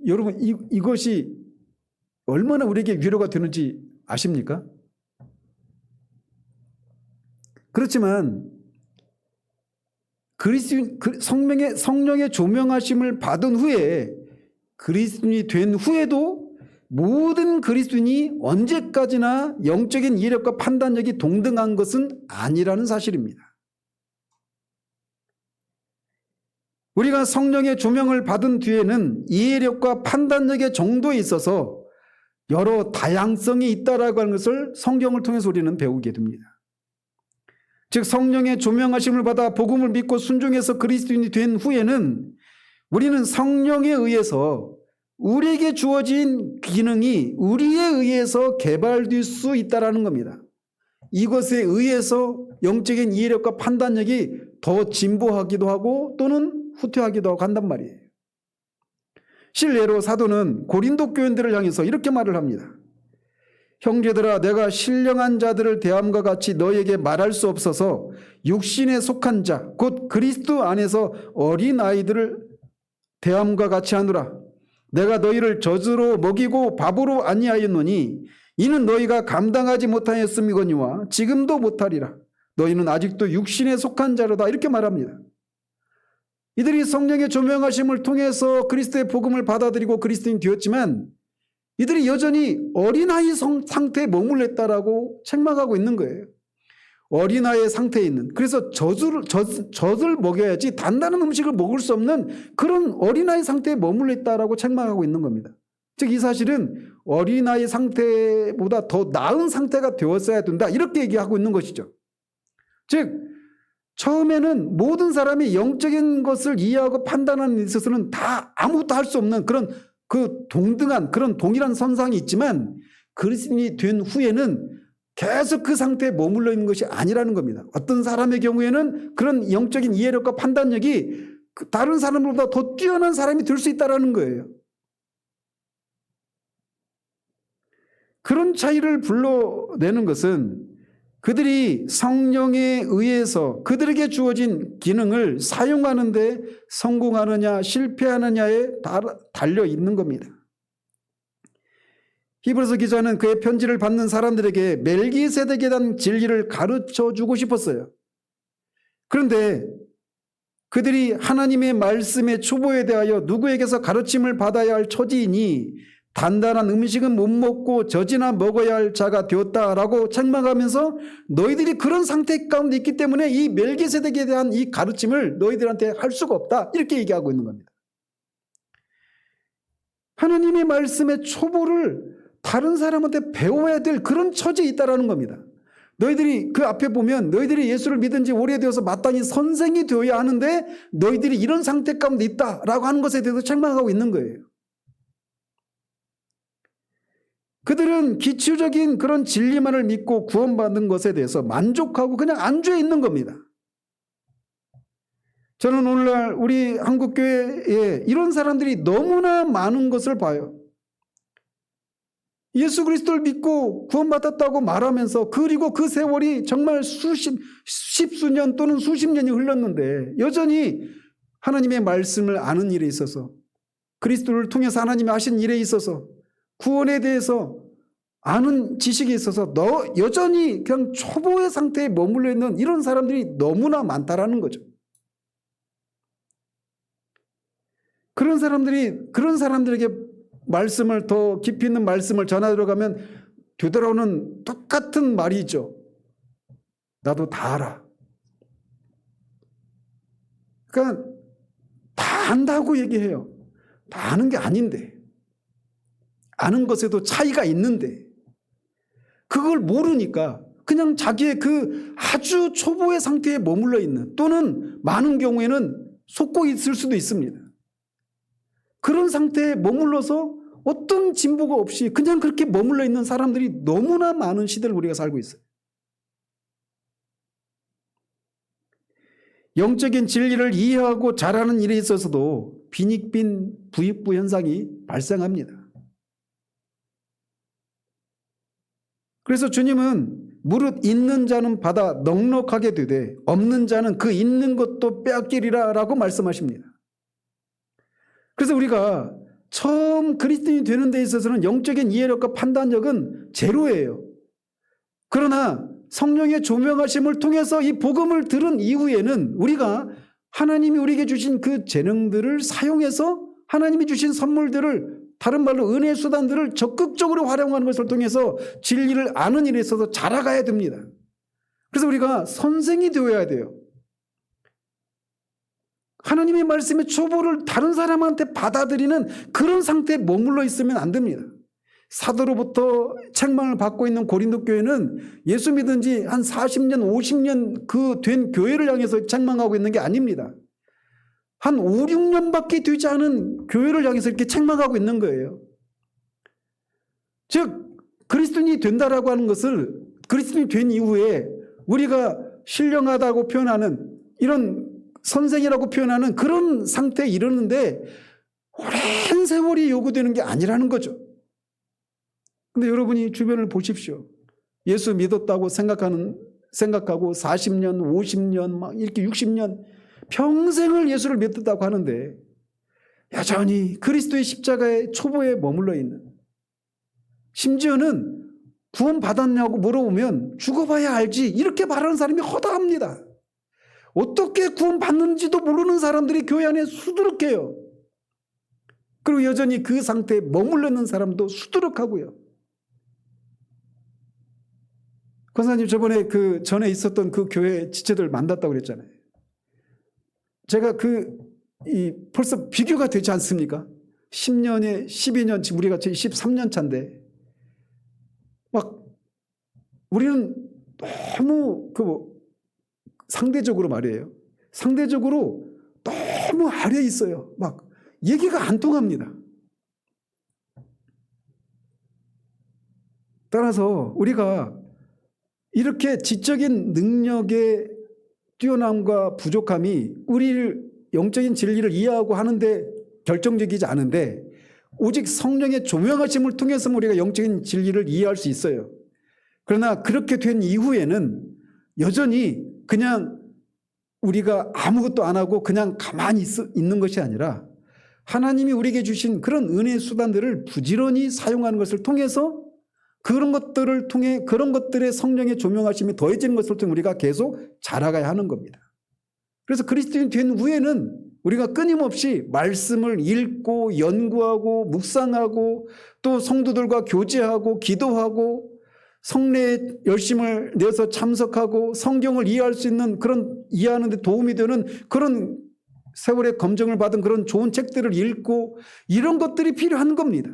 [SPEAKER 1] 여러분 이것이 얼마나 우리에게 위로가 되는지 아십니까? 그렇지만 성령의 조명하심을 받은 후에 그리스도인이 된 후에도 모든 그리스도인이 언제까지나 영적인 이해력과 판단력이 동등한 것은 아니라는 사실입니다. 우리가 성령의 조명을 받은 뒤에는 이해력과 판단력의 정도에 있어서 여러 다양성이 있다라고 하는 것을 성경을 통해서 우리는 배우게 됩니다. 즉 성령의 조명하심을 받아 복음을 믿고 순종해서 그리스도인이 된 후에는 우리는 성령에 의해서 우리에게 주어진 기능이 우리에 의해서 개발될 수 있다는 겁니다. 이것에 의해서 영적인 이해력과 판단력이 더 진보하기도 하고 또는 후퇴하기도 하고 한단 말이에요. 실례로 사도는 고린도 교인들을 향해서 이렇게 말을 합니다. 형제들아, 내가 신령한 자들을 대함과 같이 너희에게 말할 수 없어서 육신에 속한 자 곧 그리스도 안에서 어린 아이들을 대함과 같이 하노라. 내가 너희를 젖으로 먹이고 밥으로 아니하였노니 이는 너희가 감당하지 못하였음이거니와 지금도 못하리라. 너희는 아직도 육신에 속한 자로다. 이렇게 말합니다. 이들이 성령의 조명하심을 통해서 그리스도의 복음을 받아들이고 그리스도인이 되었지만 이들이 여전히 어린아이 상태에 머물렀다라고 책망하고 있는 거예요. 어린아이의 상태에 있는, 그래서 젖을 먹여야지 단단한 음식을 먹을 수 없는 그런 어린아이 상태에 머물렀다라고 책망하고 있는 겁니다. 즉 이 사실은 어린아이 상태보다 더 나은 상태가 되었어야 된다, 이렇게 얘기하고 있는 것이죠. 즉 처음에는 모든 사람이 영적인 것을 이해하고 판단하는 데 있어서는 다 아무것도 할 수 없는 그런 그 동등한 그런 동일한 선상이 있지만 그리스도인이 된 후에는 계속 그 상태에 머물러 있는 것이 아니라는 겁니다. 어떤 사람의 경우에는 그런 영적인 이해력과 판단력이 다른 사람보다 더 뛰어난 사람이 될 수 있다는 거예요. 그런 차이를 불러내는 것은 그들이 성령에 의해서 그들에게 주어진 기능을 사용하는 데 성공하느냐 실패하느냐에 달려 있는 겁니다. 히브리서 기자는 그의 편지를 받는 사람들에게 멜기세덱에 대한 진리를 가르쳐 주고 싶었어요. 그런데 그들이 하나님의 말씀의 초보에 대하여 누구에게서 가르침을 받아야 할 처지이니 단단한 음식은 못 먹고 젖이나 먹어야 할 자가 되었다라고 책망하면서 너희들이 그런 상태 가운데 있기 때문에 이 멜기세덱에 대한 이 가르침을 너희들한테 할 수가 없다, 이렇게 얘기하고 있는 겁니다. 하나님의 말씀의 초보를 다른 사람한테 배워야 될 그런 처지에 있다는 겁니다. 너희들이 그 앞에 보면 너희들이 예수를 믿은 지 오래되어서 마땅히 선생이 되어야 하는데 너희들이 이런 상태 가운데 있다라고 하는 것에 대해서 책망하고 있는 거예요. 그들은 기초적인 그런 진리만을 믿고 구원받는 것에 대해서 만족하고 그냥 안주해 있는 겁니다. 저는 오늘날 우리 한국교회에 이런 사람들이 너무나 많은 것을 봐요. 예수 그리스도를 믿고 구원받았다고 말하면서 그리고 그 세월이 정말 십수년 또는 수십 년이 흘렀는데 여전히 하나님의 말씀을 아는 일에 있어서 그리스도를 통해서 하나님이 하신 일에 있어서 구원에 대해서 아는 지식에 있어서 여전히 그냥 초보의 상태에 머물러 있는 이런 사람들이 너무나 많다라는 거죠. 그런 사람들에게 말씀을 더 깊이 있는 말씀을 전하러 가면 되돌아오는 똑같은 말이죠. 나도 다 알아. 그러니까 다 안다고 얘기해요. 다 아는 게 아닌데, 아는 것에도 차이가 있는데 그걸 모르니까 그냥 자기의 그 아주 초보의 상태에 머물러 있는, 또는 많은 경우에는 속고 있을 수도 있습니다. 그런 상태에 머물러서 어떤 진보가 없이 그냥 그렇게 머물러 있는 사람들이 너무나 많은 시대를 우리가 살고 있어요. 영적인 진리를 이해하고 잘하는 일에 있어서도 빈익빈 부익부 현상이 발생합니다. 그래서 주님은 무릇 있는 자는 받아 넉넉하게 되되 없는 자는 그 있는 것도 빼앗기리라 라고 말씀하십니다. 그래서 우리가 처음 그리스도인이 되는 데 있어서는 영적인 이해력과 판단력은 제로예요. 그러나 성령의 조명하심을 통해서 이 복음을 들은 이후에는 우리가 하나님이 우리에게 주신 그 재능들을 사용해서 하나님이 주신 선물들을, 다른 말로 은혜의 수단들을 적극적으로 활용하는 것을 통해서 진리를 아는 일에 있어서 자라가야 됩니다. 그래서 우리가 선생이 되어야 돼요. 하나님의 말씀의 초보를 다른 사람한테 받아들이는 그런 상태에 머물러 있으면 안 됩니다. 사도로부터 책망을 받고 있는 고린도 교회는 예수 믿은 지 한 40년, 50년 그 된 교회를 향해서 책망하고 있는 게 아닙니다. 한 5, 6년밖에 되지 않은 교회를 향해서 이렇게 책망하고 있는 거예요. 즉 그리스도인이 된다라고 하는 것을, 그리스도인이 된 이후에 우리가 신령하다고 표현하는, 이런 선생이라고 표현하는 그런 상태에 이르는데 오랜 세월이 요구되는 게 아니라는 거죠. 근데 여러분이 주변을 보십시오. 예수 믿었다고 생각하고 40년, 50년, 막 이렇게 60년 평생을 예수를 믿었다고 하는데 여전히 그리스도의 십자가의 초보에 머물러 있는, 심지어는 구원 받았냐고 물어보면 죽어봐야 알지 이렇게 말하는 사람이 허다합니다. 어떻게 구원 받는지도 모르는 사람들이 교회 안에 수두룩해요. 그리고 여전히 그 상태에 머물러 있는 사람도 수두룩하고요. 권사님, 저번에 그 전에 있었던 그 교회 지체들 만났다고 그랬잖아요. 제가 벌써 비교가 되지 않습니까? 10년에 12년, 지금 우리가 13년 차인데 막 우리는 너무 상대적으로 말이에요. 상대적으로 너무 아래에 있어요. 막 얘기가 안 통합니다. 따라서 우리가 이렇게 지적인 능력의 뛰어남과 부족함이 우리를 영적인 진리를 이해하고 하는데 결정적이지 않은데, 오직 성령의 조명하심을 통해서 우리가 영적인 진리를 이해할 수 있어요. 그러나 그렇게 된 이후에는 여전히 그냥 우리가 아무것도 안 하고 그냥 가만히 있는 것이 아니라 하나님이 우리에게 주신 그런 은혜의 수단들을 부지런히 사용하는 것을 통해서, 그런 것들을 통해, 그런 것들의 성령의 조명하심이 더해지는 것을 통해 우리가 계속 자라가야 하는 겁니다. 그래서 그리스도인 된 후에는 우리가 끊임없이 말씀을 읽고 연구하고 묵상하고 또 성도들과 교제하고 기도하고 성례에 열심을 내서 참석하고 성경을 이해할 수 있는, 그런 이해하는 데 도움이 되는 그런 세월의 검증을 받은 그런 좋은 책들을 읽고, 이런 것들이 필요한 겁니다.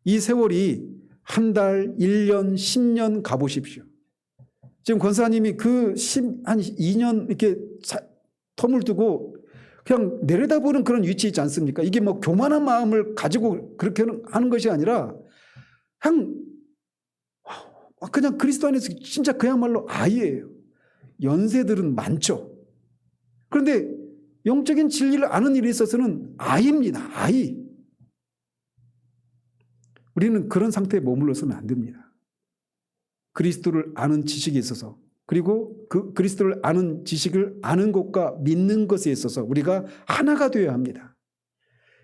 [SPEAKER 1] 이 세월이 한 달, 1년, 10년 가보십시오. 지금 권사님이 한 2년 이렇게 텀을 두고 그냥 내려다보는 그런 위치에 있지 않습니까? 이게 뭐 교만한 마음을 가지고 그렇게 하는 것이 아니라 그냥 그리스도 안에서 진짜 그야말로 아이예요. 연세들은 많죠. 그런데 영적인 진리를 아는 일에 있어서는 아이입니다. 아이. 우리는 그런 상태에 머물러서는 안 됩니다. 그리스도를 아는 지식에 있어서, 그리고 그 그리스도를 아는 지식을 아는 것과 믿는 것에 있어서 우리가 하나가 되어야 합니다.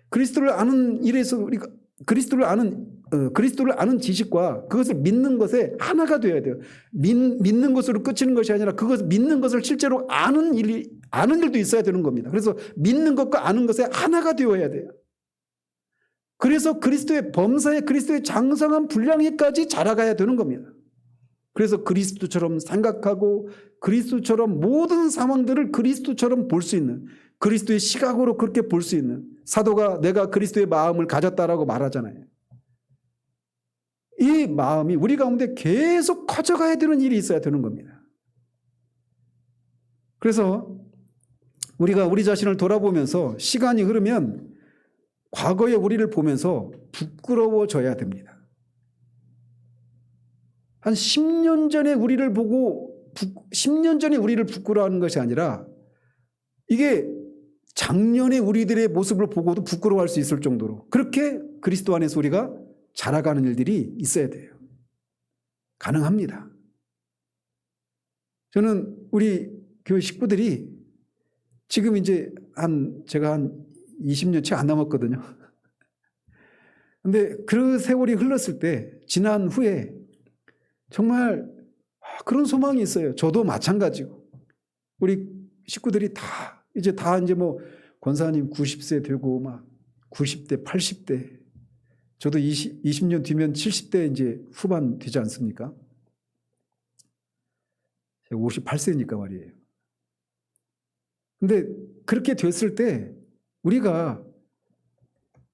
[SPEAKER 1] 그리스도를 아는 일에서 우리가 그리스도를 아는 지식과 그것을 믿는 것에 하나가 되어야 돼요. 믿는 것으로 끝이는 것이 아니라 그것을 믿는 것을 실제로 아는 일도 있어야 되는 겁니다. 그래서 믿는 것과 아는 것에 하나가 되어야 돼요. 그래서 그리스도의 범사에, 그리스도의 장성한 분량에까지 자라가야 되는 겁니다. 그래서 그리스도처럼 생각하고 그리스도처럼 모든 상황들을 그리스도처럼 볼 수 있는, 그리스도의 시각으로 그렇게 볼 수 있는, 사도가 내가 그리스도의 마음을 가졌다라고 말하잖아요. 이 마음이 우리 가운데 계속 커져가야 되는 일이 있어야 되는 겁니다. 그래서 우리가 우리 자신을 돌아보면서 시간이 흐르면 과거의 우리를 보면서 부끄러워져야 됩니다. 한 10년 전에 우리를 보고 10년 전에 우리를 부끄러워하는 것이 아니라 이게 작년의 우리들의 모습을 보고도 부끄러워할 수 있을 정도로 그렇게 그리스도 안에서 우리가 자라가는 일들이 있어야 돼요. 가능합니다. 저는 우리 교회 식구들이 지금 이제 제가 한 20년 채 안 남았거든요. 근데 그 세월이 흘렀을 때, 지난 후에 정말 그런 소망이 있어요. 저도 마찬가지고. 우리 식구들이 이제 뭐 권사님 90세 되고 막 90대, 80대. 저도 20년 뒤면 70대 이제 후반 되지 않습니까? 제가 58세니까 말이에요. 근데 그렇게 됐을 때 우리가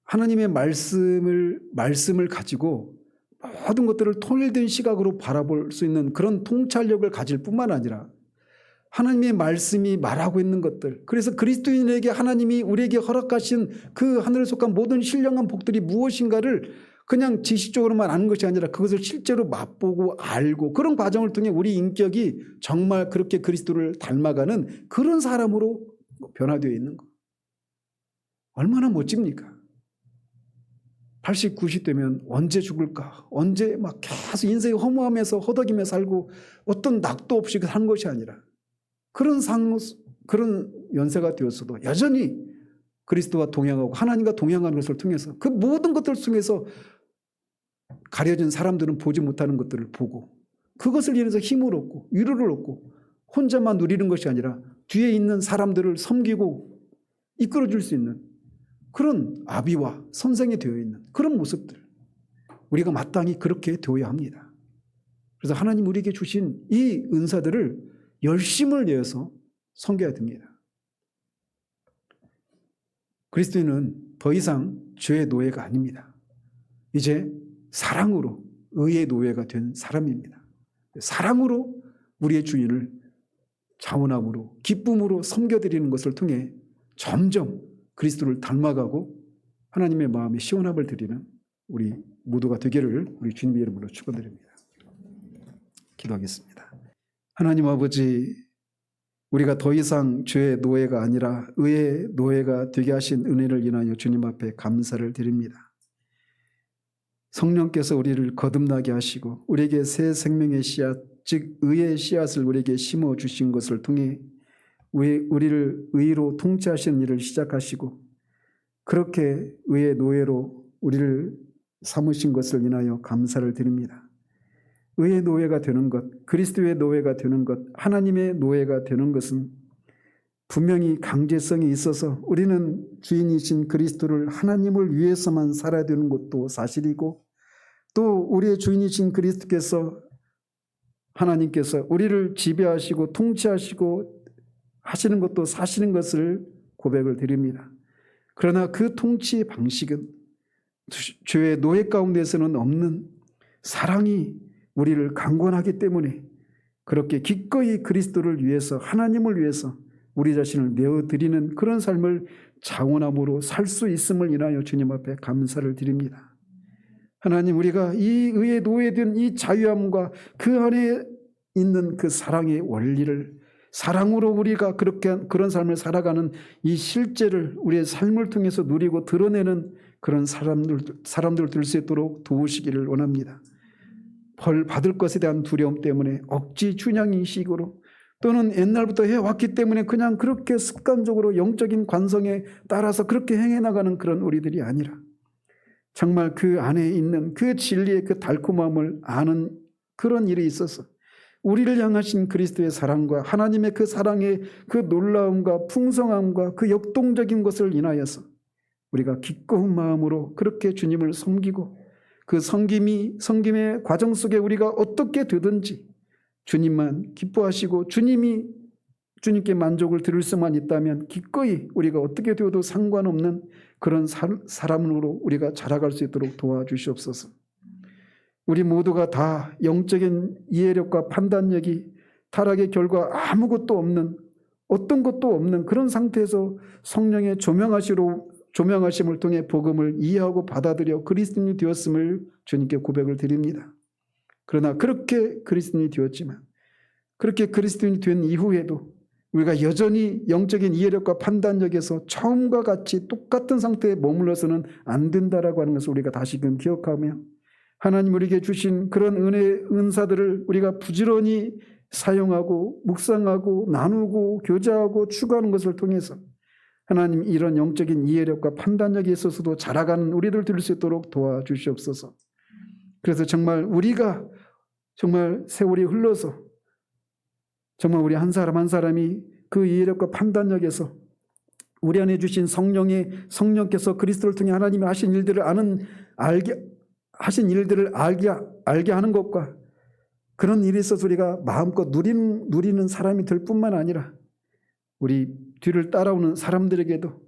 [SPEAKER 1] 하나님의 말씀을 가지고 모든 것들을 통일된 시각으로 바라볼 수 있는 그런 통찰력을 가질 뿐만 아니라 하나님의 말씀이 말하고 있는 것들, 그래서 그리스도인에게 하나님이 우리에게 허락하신 그 하늘에 속한 모든 신령한 복들이 무엇인가를 그냥 지식적으로만 아는 것이 아니라 그것을 실제로 맛보고 알고, 그런 과정을 통해 우리 인격이 정말 그렇게 그리스도를 닮아가는 그런 사람으로 변화되어 있는 것. 얼마나 멋집니까? 80, 90되면 언제 죽을까? 언제 막 계속 인생의 허무함에서 허덕이며 살고 어떤 낙도 없이 산 것이 아니라 그런 연세가 되었어도 여전히 그리스도와 동행하고 하나님과 동행하는 것을 통해서 그 모든 것들을 통해서 가려진 사람들은 보지 못하는 것들을 보고 그것을 인해서 힘을 얻고 위로를 얻고 혼자만 누리는 것이 아니라 뒤에 있는 사람들을 섬기고 이끌어줄 수 있는 그런 아비와 선생이 되어 있는 그런 모습들, 우리가 마땅히 그렇게 되어야 합니다. 그래서 하나님 우리에게 주신 이 은사들을 열심을 내어서 섬겨야 됩니다. 그리스도인은 더 이상 죄의 노예가 아닙니다. 이제 사랑으로 의의 노예가 된 사람입니다. 사랑으로 우리의 주인을 자원함으로 기쁨으로 섬겨드리는 것을 통해 점점 그리스도를 닮아가고 하나님의 마음에 시원함을 드리는 우리 모두가 되기를 우리 주님의 이름으로 축원드립니다. 기도하겠습니다. 하나님 아버지, 우리가 더 이상 죄의 노예가 아니라 의의 노예가 되게 하신 은혜를 인하여 주님 앞에 감사를 드립니다. 성령께서 우리를 거듭나게 하시고 우리에게 새 생명의 씨앗, 즉 의의 씨앗을 우리에게 심어주신 것을 통해 우리를 의로 통치하시는 일을 시작하시고 그렇게 의의 노예로 우리를 삼으신 것을 인하여 감사를 드립니다. 의의 노예가 되는 것, 그리스도의 노예가 되는 것, 하나님의 노예가 되는 것은 분명히 강제성이 있어서 우리는 주인이신 그리스도를 하나님을 위해서만 살아야 되는 것도 사실이고 또 우리의 주인이신 그리스도께서 하나님께서 우리를 지배하시고 통치하시고 하시는 것도 사실인 것을 고백을 드립니다. 그러나 그 통치 방식은 죄의 노예 가운데서는 없는 사랑이 우리를 강권하기 때문에 그렇게 기꺼이 그리스도를 위해서 하나님을 위해서 우리 자신을 내어드리는 그런 삶을 자원함으로 살 수 있음을 인하여 주님 앞에 감사를 드립니다. 하나님, 우리가 이 의에 노예된 이 자유함과 그 안에 있는 그 사랑의 원리를 사랑으로 우리가 그런 삶을 살아가는 이 실제를 우리의 삶을 통해서 누리고 드러내는 그런 사람들 될 수 있도록 도우시기를 원합니다. 벌 받을 것에 대한 두려움 때문에 억지 춘향이식으로 또는 옛날부터 해왔기 때문에 그냥 그렇게 습관적으로 영적인 관성에 따라서 그렇게 행해나가는 그런 우리들이 아니라 정말 그 안에 있는 그 진리의 그 달콤함을 아는 그런 일에 있어서 우리를 향하신 그리스도의 사랑과 하나님의 그 사랑의 그 놀라움과 풍성함과 그 역동적인 것을 인하여서 우리가 기꺼운 마음으로 그렇게 주님을 섬기고 그 섬김의 과정 속에 우리가 어떻게 되든지 주님만 기뻐하시고 주님께 만족을 들을 수만 있다면 기꺼이 우리가 어떻게 되어도 상관없는 그런 사람으로 우리가 자라갈 수 있도록 도와주시옵소서. 우리 모두가 다 영적인 이해력과 판단력이 타락의 결과 아무것도 없는, 어떤 것도 없는 그런 상태에서 성령의 조명하심을 통해 복음을 이해하고 받아들여 그리스도인이 되었음을 주님께 고백을 드립니다. 그러나 그렇게 그리스도인이 되었지만, 그렇게 그리스도인이 된 이후에도 우리가 여전히 영적인 이해력과 판단력에서 처음과 같이 똑같은 상태에 머물러서는 안 된다라고 하는 것을 우리가 다시금 기억하며, 하나님 우리에게 주신 그런 은사들을 우리가 부지런히 사용하고 묵상하고 나누고 교제하고 추구하는 것을 통해서 하나님 이런 영적인 이해력과 판단력에 있어서도 자라가는 우리들 될 수 있도록 도와주시옵소서. 그래서 정말 우리가 정말 세월이 흘러서 정말 우리 한 사람 한 사람이 그 이해력과 판단력에서 우리 안에 주신 성령께서 그리스도를 통해 하나님이 하신 일들을 알게 하는 것과 그런 일에 있어서 우리가 마음껏 누리는 사람이 될 뿐만 아니라 우리 뒤를 따라오는 사람들에게도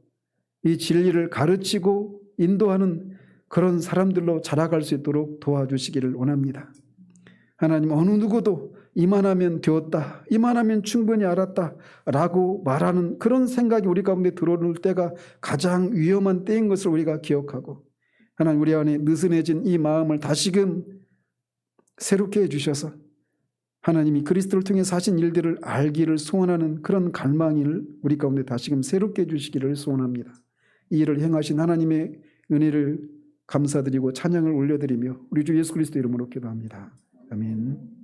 [SPEAKER 1] 이 진리를 가르치고 인도하는 그런 사람들로 자라갈 수 있도록 도와주시기를 원합니다. 하나님, 어느 누구도 이만하면 되었다, 이만하면 충분히 알았다 라고 말하는 그런 생각이 우리 가운데 들어올 때가 가장 위험한 때인 것을 우리가 기억하고, 하나님 우리 안에 느슨해진 이 마음을 다시금 새롭게 해주셔서 하나님이 그리스도를 통해서 하신 일들을 알기를 소원하는 그런 갈망을 우리 가운데 다시금 새롭게 해주시기를 소원합니다. 이 일을 행하신 하나님의 은혜를 감사드리고 찬양을 올려드리며 우리 주 예수 그리스도 이름으로 기도합니다. 아멘.